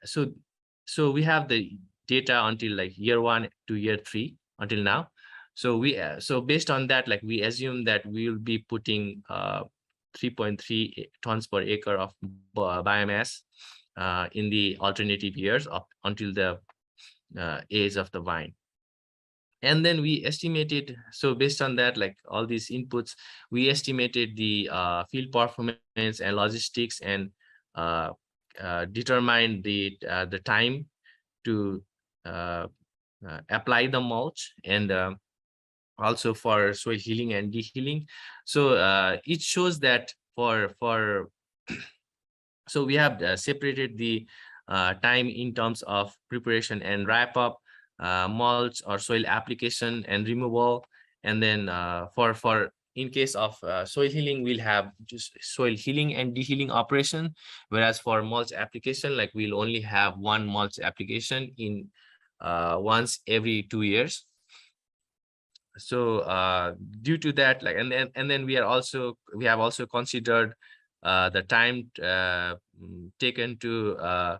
so we have the data until like year 1 to year 3 until now. So we so based on that, like we assume that we will be putting 3.3 tons per acre of biomass in the alternative years up until the age of the vine. And then we estimated, so based on that, like all these inputs, we estimated the field performance and logistics, and determined the time to apply the mulch, and also for soil healing and de-healing. So it shows that for so we have separated the time in terms of preparation and wrap up, mulch or soil application and removal. And then for in case of soil healing, we'll have just soil healing and de-healing operation, whereas for mulch application, like we'll only have 1 mulch application in once every 2 years. So due to that, like and then we have also considered the time taken to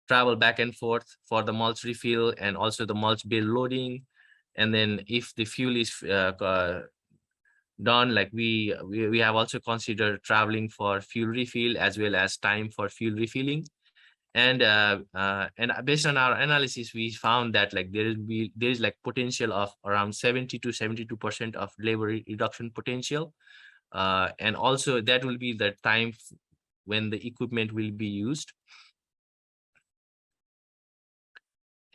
travel back and forth for the mulch refill and also the mulch bale loading. And then if the fuel is done, like we have also considered traveling for fuel refill as well as time for fuel refilling. And based on our analysis, we found that like there is like potential of around 70 to 72% of labor reduction potential. And also that will be the time when the equipment will be used.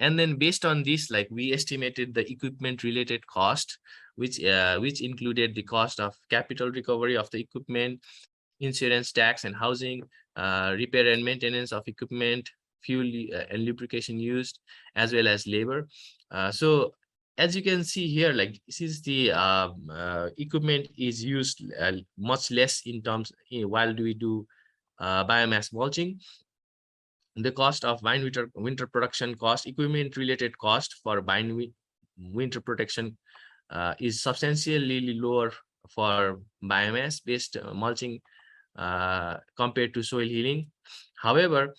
And then based on this, like we estimated the equipment related cost, which included the cost of capital recovery of the equipment, insurance, tax and housing, repair and maintenance of equipment, fuel and lubrication used, as well as labor. So as you can see here, like since the equipment is used much less in terms while we do biomass mulching, the cost of vine winter production cost, equipment related cost for vine winter protection is substantially lower for biomass based mulching compared to soil healing. However,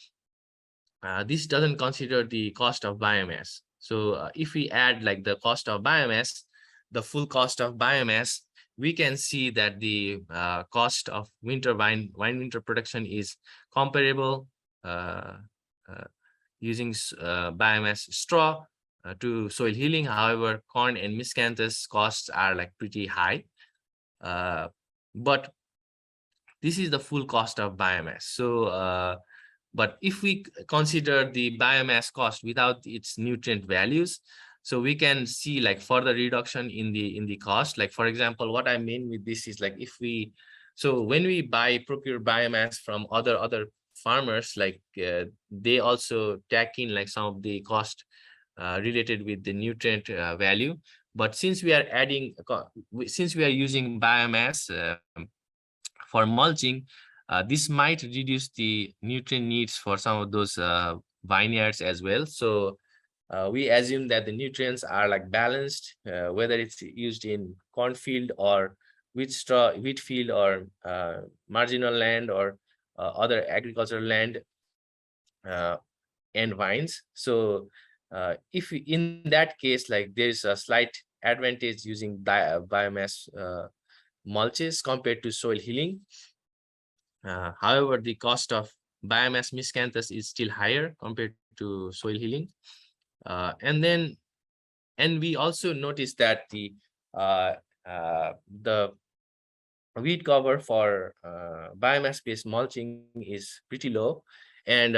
this doesn't consider the cost of biomass. So if we add like the cost of biomass, the full cost of biomass, we can see that the cost of wine winter production is comparable using biomass straw to soil healing. However, corn and miscanthus costs are like pretty high, but this is the full cost of biomass. So but if we consider the biomass cost without its nutrient values, so we can see like further reduction in the cost. Like for example, what I mean with this is like if we, so when we procure biomass from other farmers, like they also tack in like some of the cost related with the nutrient value. But since we are using biomass for mulching, this might reduce the nutrient needs for some of those vineyards as well. So we assume that the nutrients are like balanced, whether it's used in cornfield or wheat field or marginal land or other agricultural land and vines. So if in that case, like there's a slight advantage using biomass mulches compared to soil healing. However, the cost of biomass miscanthus is still higher compared to soil healing. And we also noticed that the weed cover for biomass-based mulching is pretty low, and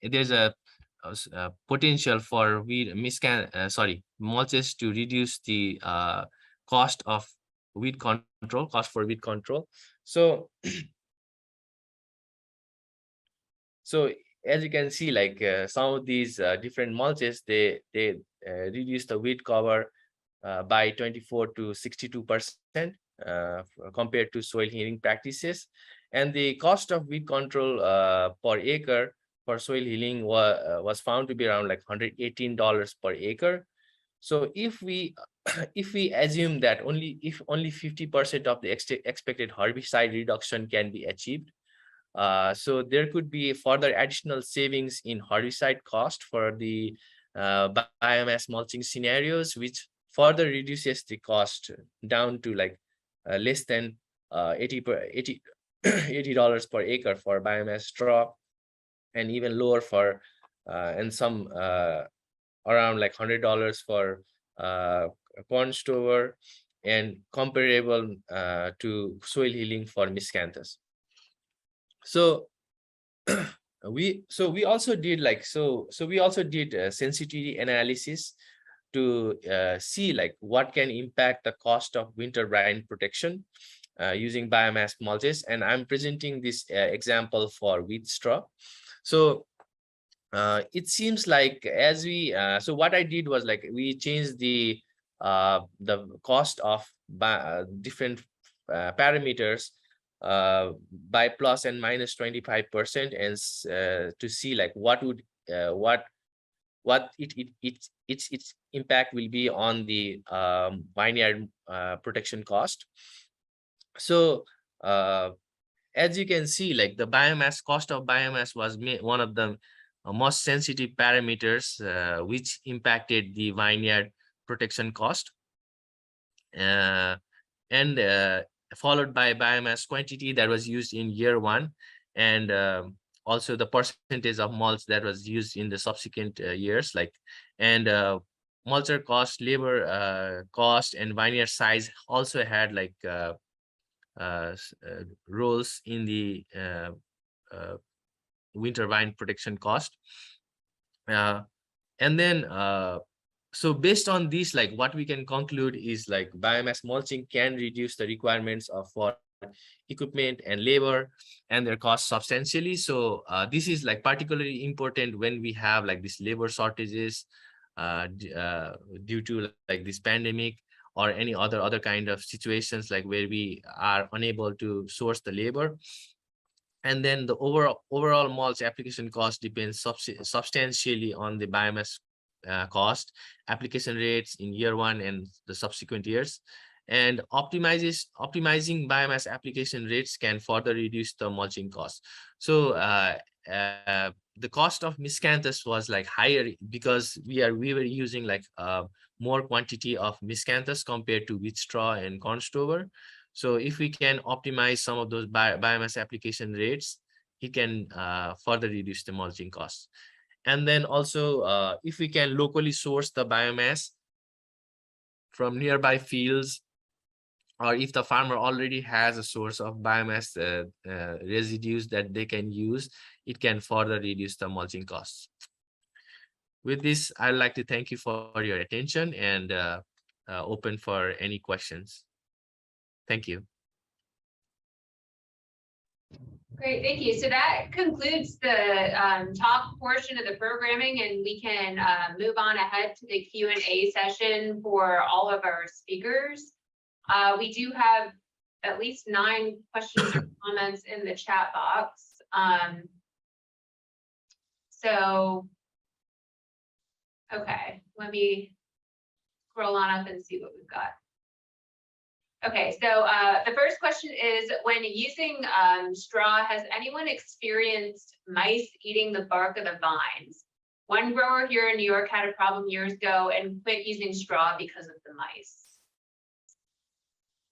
there's a potential for mulches to reduce the cost for weed control. So so as you can see, like some of these different mulches, they reduce the weed cover by 24 to 62% compared to soil healing practices. And the cost of weed control per acre for soil healing was found to be around like $118 per acre. So if we assume that only 50% of the expected herbicide reduction can be achieved, so there could be further additional savings in herbicide cost for the biomass mulching scenarios, which further reduces the cost down to like less than $80 per acre for biomass straw, and even lower for and some around like $100 for corn stover, and comparable to soil healing for miscanthus. So we also did sensitivity analysis to see like what can impact the cost of winter brine protection using biomass mulches, and I'm presenting this example for wheat straw. So it seems like as we so what I did was like we changed the cost of different parameters by plus and minus 25%, and to see like what its impact will be on the vineyard protection cost. So as you can see, like the cost of biomass was one of the most sensitive parameters which impacted the vineyard protection cost, and followed by biomass quantity that was used in year 1, and also the percentage of mulch that was used in the subsequent years, like, and mulcher cost, labor cost, and vineyard size also had like roles in the winter vine protection cost. And then so based on this, like what we can conclude is like biomass mulching can reduce the requirements for equipment and labor and their costs substantially. So this is like particularly important when we have like these labor shortages due to like this pandemic or any other kind of situations, like where we are unable to source the labor. And then the overall mulch application cost depends substantially on the biomass cost, application rates in year 1 and the subsequent years. And optimizing biomass application rates can further reduce the mulching cost. So the cost of miscanthus was like higher because we were using like more quantity of miscanthus compared to wheat straw and corn stover. So if we can optimize some of those biomass application rates, it can further reduce the mulching costs. And then also if we can locally source the biomass from nearby fields, or if the farmer already has a source of biomass residues that they can use, it can further reduce the mulching costs. With this, I'd like to thank you for your attention and open for any questions. Thank you. Great, thank you. So that concludes the talk portion of the programming, and we can move on ahead to the Q&A session for all of our speakers. We do have at least 9 questions or comments in the chat box. So, okay, let me scroll on up and see what we've got. Okay, so the first question is, when using straw, has anyone experienced mice eating the bark of the vines? One grower here in New York had a problem years ago and quit using straw because of the mice.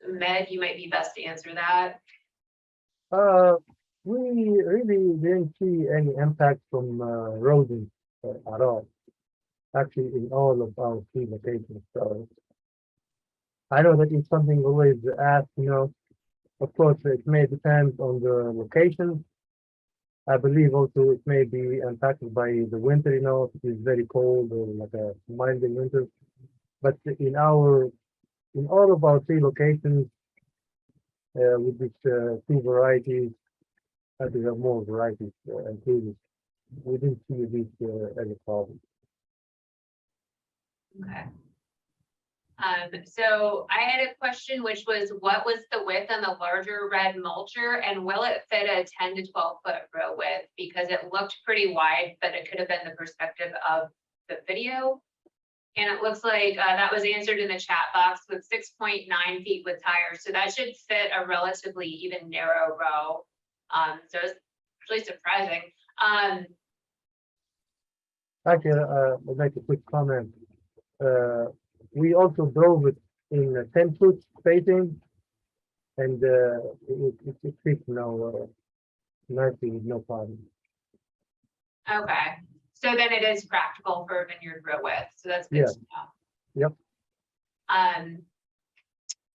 Med, you might be best to answer that. We really didn't see any impact from rodents at all, actually, in all of our 3 locations. So I know that it's something always asked, you know. Of course, it may depend on the location. I believe also it may be impacted by the winter, you know, if it is very cold or like a mild winter. But in all of our 3 locations, with these 2 varieties, we have more varieties included. We didn't see this as a problem. Okay. So I had a question, which was, what was the width on the larger red mulcher, and will it fit a 10 to 12 foot row width? Because it looked pretty wide, but it could have been the perspective of the video. And it looks like that was answered in the chat box with 6.9 feet with tires. So that should fit a relatively even narrow row. So it's really surprising. Actually, I'd like a quick comment. We also drove it in a 10-foot spacing, and it fits now nicely with no problem. Okay. So then it is practical for vineyard row width. So that's good to know. Yep.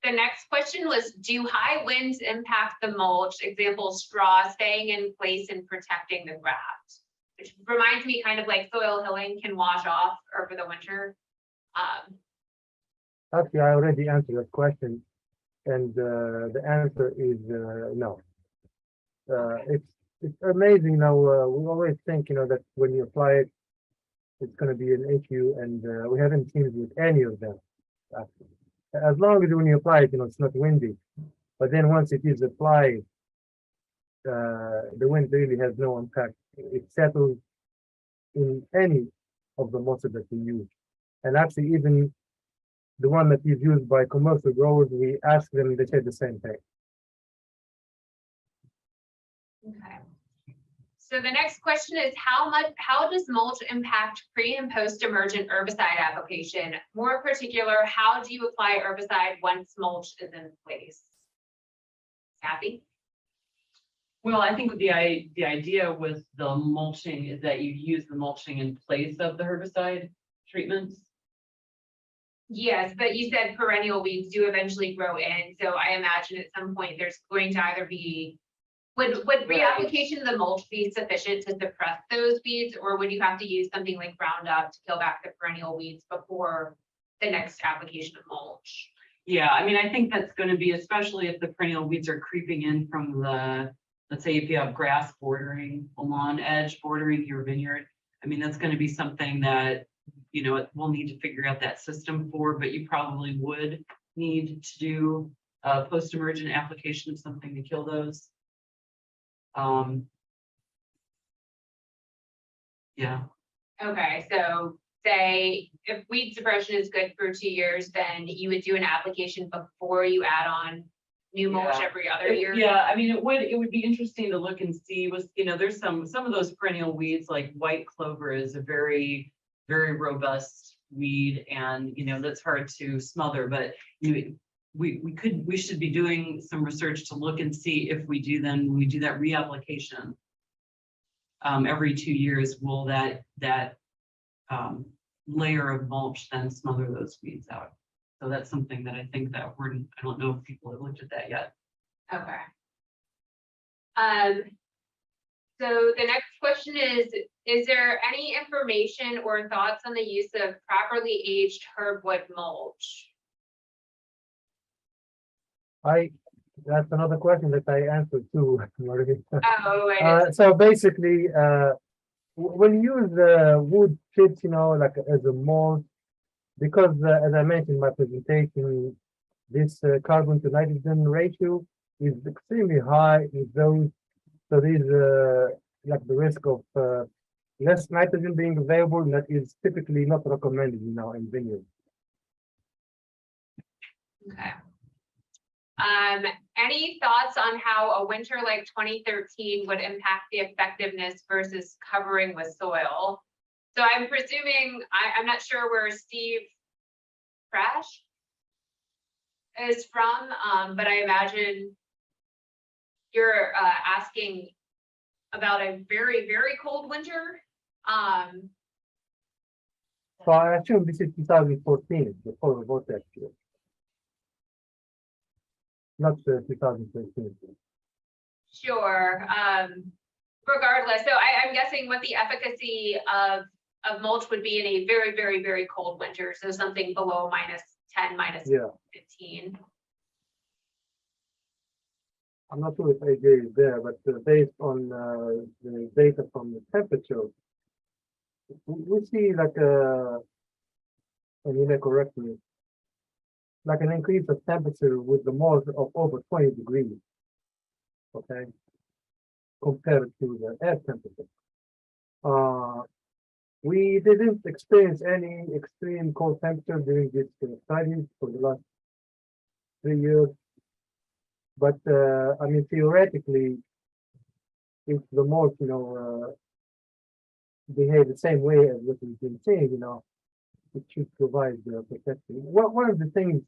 The next question was, do high winds impact the mulch? Example, straw staying in place and protecting the graft, which reminds me kind of like soil hilling can wash off over the winter. Actually, I already answered that question, and the answer is no. It's amazing now. We always think, you know, that when you apply it, it's going to be an issue, and we haven't seen it with any of them. Actually. As long as when you apply it, you know, it's not windy. But then once it is applied, the wind really has no impact. It settles in any of the mulches that we use. And actually, even the one that is used by commercial growers, we ask them, they say the same thing. Okay. So the next question is how does mulch impact pre and post emergent herbicide application? More particular, how do you apply herbicide once mulch is in place? Kathy? Well, I think the idea with the mulching is that you use the mulching in place of the herbicide treatments. Yes, but you said perennial weeds do eventually grow in, so I imagine at some point there's going to either be, would reapplication of the mulch be sufficient to suppress those weeds, or would you have to use something like Roundup to kill back the perennial weeds before the next application of mulch? Yeah, I mean, I think that's going to be, especially if the perennial weeds are creeping in from the, let's say if you have grass bordering a lawn edge bordering your vineyard. I mean, that's going to be something that, you know, we'll need to figure out that system for, but you probably would need to do a post-emergent application of something to kill those. Yeah. Okay, so say if weed suppression is good for 2 years, then you would do an application before you add on new mulch Yeah. every other year? Yeah, I mean, it would be interesting to look and see was, you know, there's some of those perennial weeds like white clover is a very, very robust weed, and you know, that's hard to smother, but we should be doing some research to look and see if we do, then when we do that reapplication every 2 years, will that layer of mulch then smother those weeds out? So that's something that I think that I don't know if people have looked at that yet. Okay. So the next question is there any information or thoughts on the use of properly aged herbwood mulch? That's another question that I answered too. Oh, it is. So basically, when you use wood chips, you know, like as a mulch, because as I mentioned in my presentation, this carbon to nitrogen ratio is extremely high with those. So there's like the risk of less nitrogen being available, and that is typically not recommended, you know, in vineyards. Okay. Any thoughts on how a winter like 2013 would impact the effectiveness versus covering with soil? So I'm presuming, I'm not sure where Steve Crash is from, but I imagine you're asking about a very, very cold winter. So I assume this is 2014, before the vortex year. Not 2013. Sure. Regardless, so I'm guessing what the efficacy of mulch would be in a very, very, very cold winter. So something below -10, -15. I'm not sure if AJ is there, but based on the data from the temperature, we see like and you may correct me, like an increase of temperature with the mulch of over 20 degrees, okay, compared to the air temperature. We didn't experience any extreme cold temperature during this study for the last 3 years. But I mean, theoretically, if the mulch, you know, behave the same way as what we've been saying, you know, it should provide protection. One of the things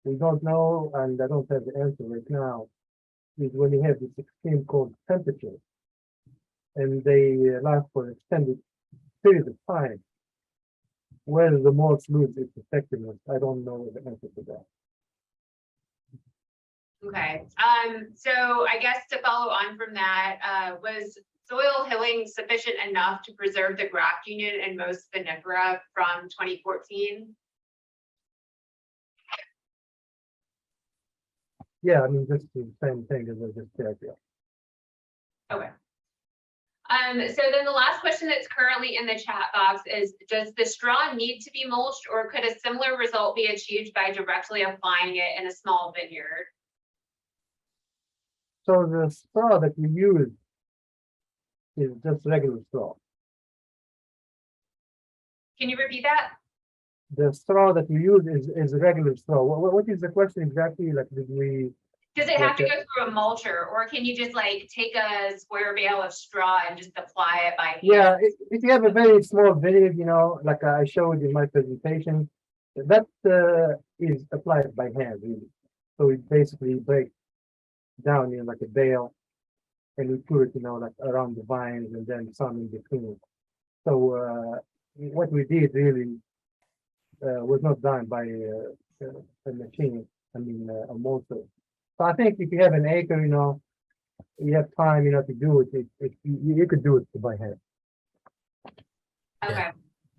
we don't know, and I don't have the answer right now, is when you have this extreme cold temperature, and they last for an extended period of time, whether the mulch loses its effectiveness, I don't know the answer to that. Okay, so I guess to follow on from that, was soil hilling sufficient enough to preserve the graft union in most vinifera from 2014? Yeah, I mean, just the same thing as I just said, yeah. Okay. So then the last question that's currently in the chat box is, does the straw need to be mulched, or could a similar result be achieved by directly applying it in a small vineyard? So the straw that we use is just regular straw. Can you repeat that? The straw that we use is regular straw. What is the question exactly? Like, did we Does it have to Okay. go through a mulcher, or can you just like take a square bale of straw and just apply it by hand? Yeah, if you have a very small vineyard, you know, like I showed in my presentation, that is applied by hand, really. So it basically breaks down in like a bale, and we put it, you know, like around the vines and then some in between. So what we did really was not done by a machine, I mean, a motor. So I think if you have an acre, you know, you have time, you know, to do it, you could do it by hand. Okay,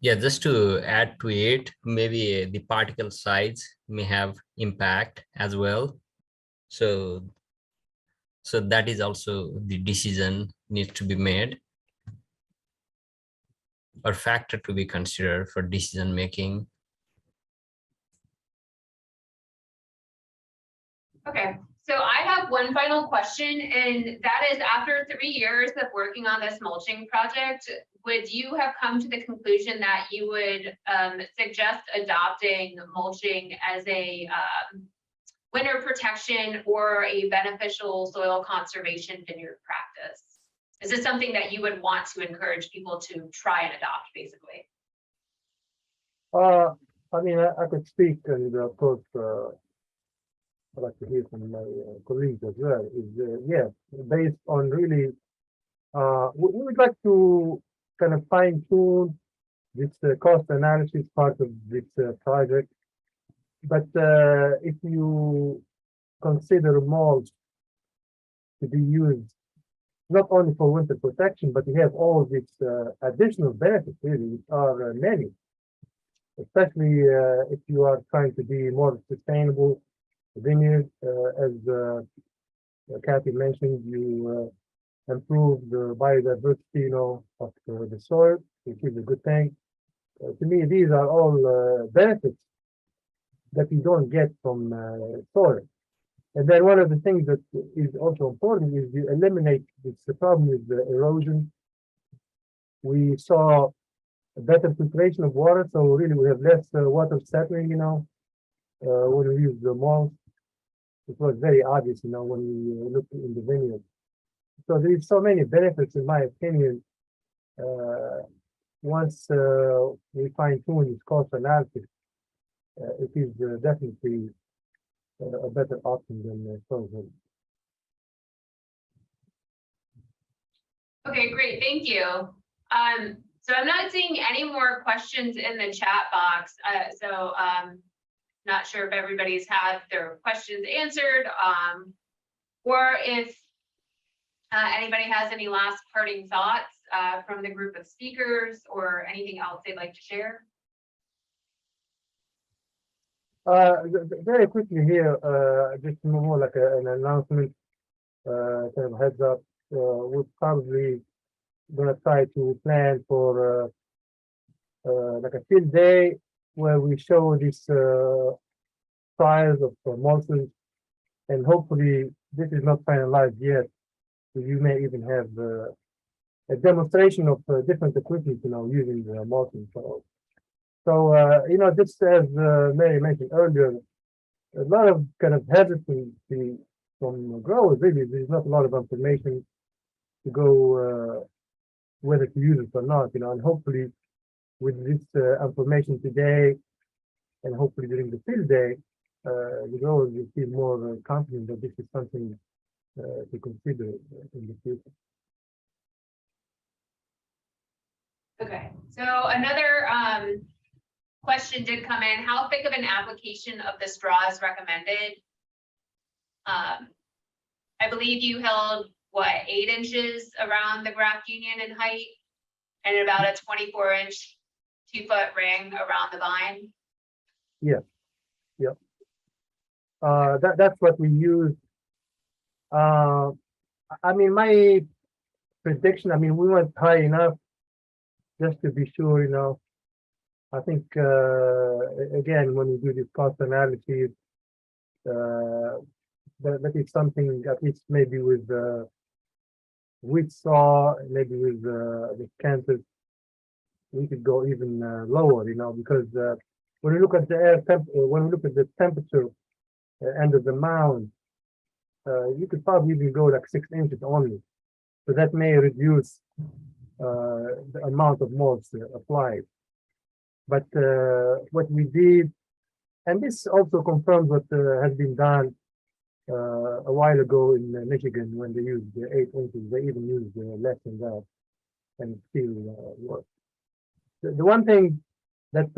Yeah, just to add to it, maybe the particle size may have impact as well. So that is also the decision needs to be made, or factor to be considered for decision making. okay. So I have one final question, and that is, after 3 years of working on this mulching project, would you have come to the conclusion that you would suggest adopting mulching as a winter protection or a beneficial soil conservation vineyard practice? Is this something that you would want to encourage people to try and adopt, basically? I mean, I could speak, and of course, I'd like to hear from my colleagues as well. Is yeah, based on really, we would like to kind of fine tune this cost analysis part of this project. But if you consider mulch to be used not only for winter protection, but you have all these additional benefits, really, which are many, especially if you are trying to be more sustainable vineyard. As Cathy mentioned, you improve the biodiversity, you know, of the soil, which is a good thing. To me, these are all benefits that you don't get from soil. And then one of the things that is also important is you eliminate this problem with the erosion. We saw a better filtration of water, so really we have less water settling, you know, when we use the mulch. It was very obvious, you know, when we looked in the vineyard. So there's so many benefits, in my opinion. Once we fine tune this cost analysis, it is definitely a better option than soil. Okay, great, thank you. So I'm not seeing any more questions in the chat box. Not sure if everybody's had their questions answered, or if anybody has any last parting thoughts from the group of speakers, or anything else they'd like to share. Very quickly here, just more like an announcement, kind of heads up. We're probably gonna try to plan for like a field day where we show these trials of mulches, and hopefully this is not finalized yet. So you may even have a demonstration of different equipment, you know, using the mulching. So you know, just as Mary mentioned earlier, a lot of kind of hesitancy from growers. Really, there's not a lot of information to go whether to use it or not, you know, and hopefully with this information today, and hopefully during the field day, the growers will feel more confident that this is something to consider in the future. Okay, so another question did come in. How thick of an application of the straw is recommended? I believe you held, what, 8 inches around the graft union in height, and about a 24-inch 2-foot ring around the vine? Yeah, yeah. That's what we use. I mean, my prediction, I mean, we went high enough just to be sure, you know. I think, again, when we do this cost analysis, that is something, at least maybe with wheat straw, maybe with Kansas, we could go even lower, you know, because when we look at the air temp, when we look at the temperature under the mound, you could probably even go like 6 inches only. So that may reduce the amount of mulch applied. But what we did, and this also confirms what has been done a while ago in Michigan when they used 8 inches. They even used less than that, and it still worked. The one thing that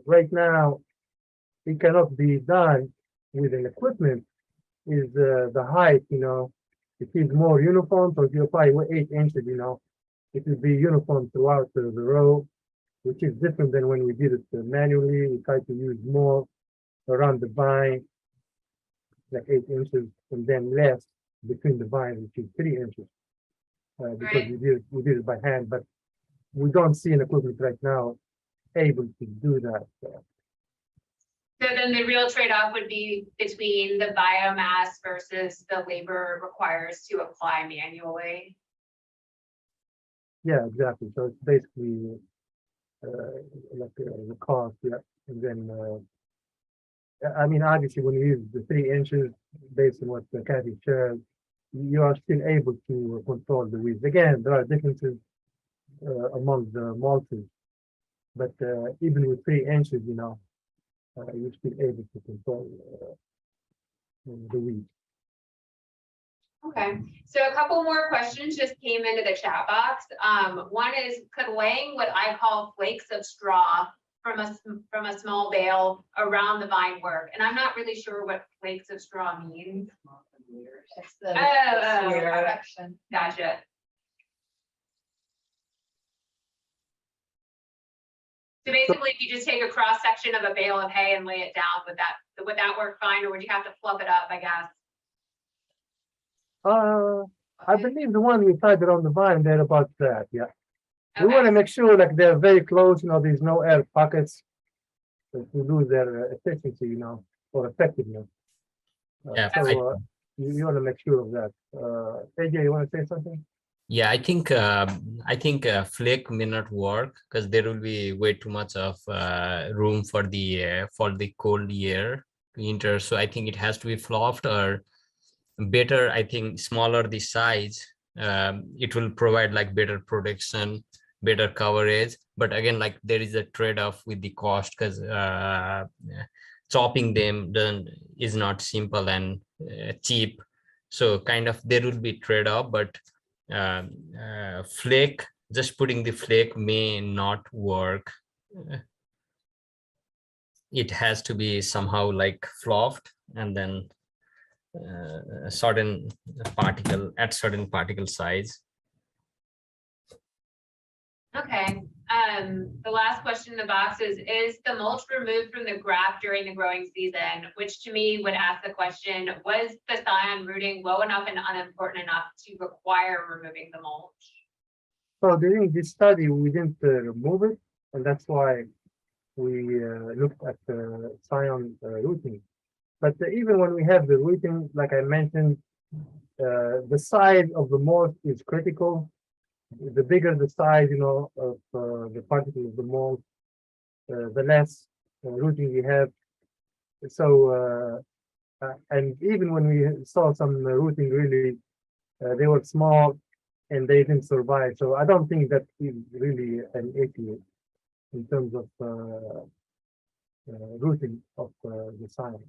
right now it cannot be done with an equipment is the height. It is more uniform. So if you apply 8 inches, it will be uniform throughout the row, which is different than when we did it manually. We tried to use more around the vine, like 8 inches, and then less between the vines, which is 3 inches, because Right. we did it by hand. But we don't see an equipment right now able to do that. So then the real trade-off would be between the biomass versus the labor requires to apply manually. Yeah, exactly. So it's basically like the cost, yeah. And then, I mean, obviously, when you use the 3 inches, based on what Cathy shared, you are still able to control the weeds. Again, there are differences among the mulches, but even with 3 inches, you're still able to control the weeds. Okay, so a couple more questions just came into the chat box. One is, could laying what I call flakes of straw from a small bale around the vine work? And I'm not really sure what flakes of straw means. It's the Oh, section. Gotcha. So basically, if you just take a cross section of a bale of hay and lay it down, would that work fine, or would you have to fluff it up, I guess? I believe the one we tied around the vine, they're about that, yeah. We want to Okay, make sure like they're very close, there's no air pockets to lose their efficiency, or effectiveness. Yeah, So you want to make sure of that. AJ, you want to say something? Yeah, I think flake may not work because there will be way too much of room for the cold air to enter. So I think it has to be fluffed, or better, I think smaller the size, it will provide like better protection, better coverage. But again, like there is a trade-off with the cost, because chopping them is not simple and cheap. So kind of there will be trade-off, but flake, just putting the flake may not work. It has to be somehow like fluffed, and then certain particle size. okay. The last question in the box is the mulch removed from the graft during the growing season? Which to me would ask the question, was the scion rooting low enough and unimportant enough to require removing the mulch? So during this study, we didn't remove it, and that's why we looked at the scion rooting. But even when we have the rooting, like I mentioned, the size of the mulch is critical. The bigger the size, of the particle of the mulch, the less rooting we have. So, and even when we saw some rooting, really, they were small and they didn't survive. So I don't think that is really an issue in terms of rooting of the scion.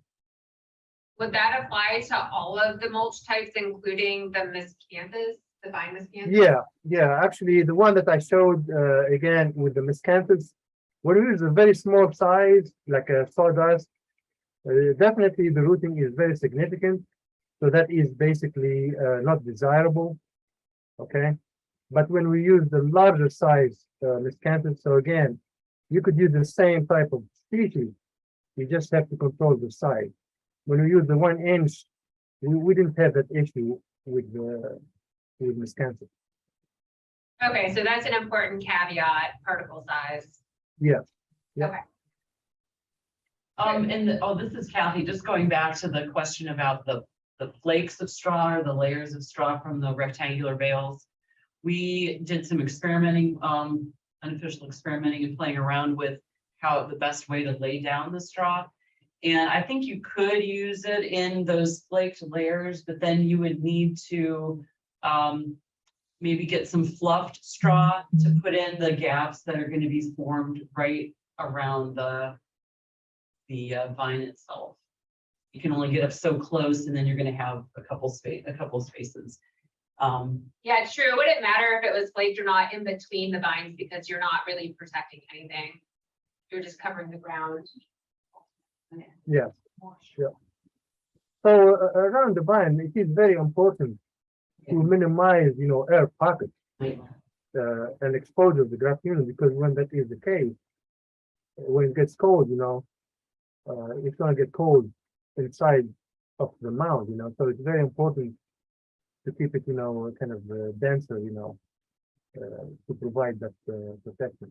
Would that apply to all of the mulch types, including the miscanthus, the vine miscanthus? Yeah. Actually, the one that I showed again with the miscanthus, when we use a very small size, like a sawdust, definitely the rooting is very significant. So that is basically not desirable. Okay. But when we use the larger size miscanthus, so again, you could use the same type of species. You just have to control the size. When we use the 1 inch, we didn't have that issue with miscanthus. Okay, so that's an important caveat, particle size. Yes. Yeah. Okay. This is Cathy, just going back to the question about the flakes of straw or the layers of straw from the rectangular bales. We did some experimenting, unofficial experimenting and playing around with how the best way to lay down the straw. And I think you could use it in those flaked layers, but then you would need to maybe get some fluffed straw to put in the gaps that are going to be formed right around the vine itself. You can only get up so close, and then you're going to have a couple spaces. Yeah, it's true. It wouldn't matter if it was flaked or not in between the vines because you're not really protecting anything. You're just covering the ground. Yes. Yeah. So around the vine, it is very important to minimize, air pockets and exposure of the graft union, because when that is the case, when it gets cold, it's going to get cold inside of the mound, so it's very important to keep it, kind of denser, to provide that protection.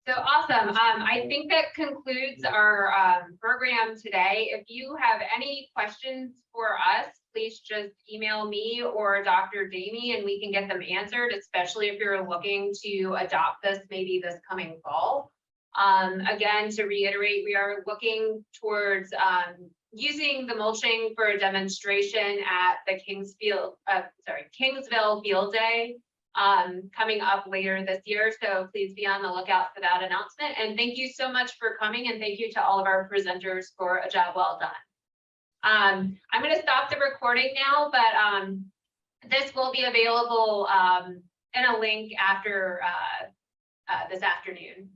So awesome. I think that concludes our program today. If you have any questions for us, please just email me or Dr. Dami and we can get them answered, especially if you're looking to adopt this maybe this coming fall. Again, to reiterate, we are looking towards using the mulching for a demonstration at the Kingsville Field Day coming up later this year. So please be on the lookout for that announcement. And thank you so much for coming, and thank you to all of our presenters for a job well done. I'm going to stop the recording now, but this will be available in a link after this afternoon.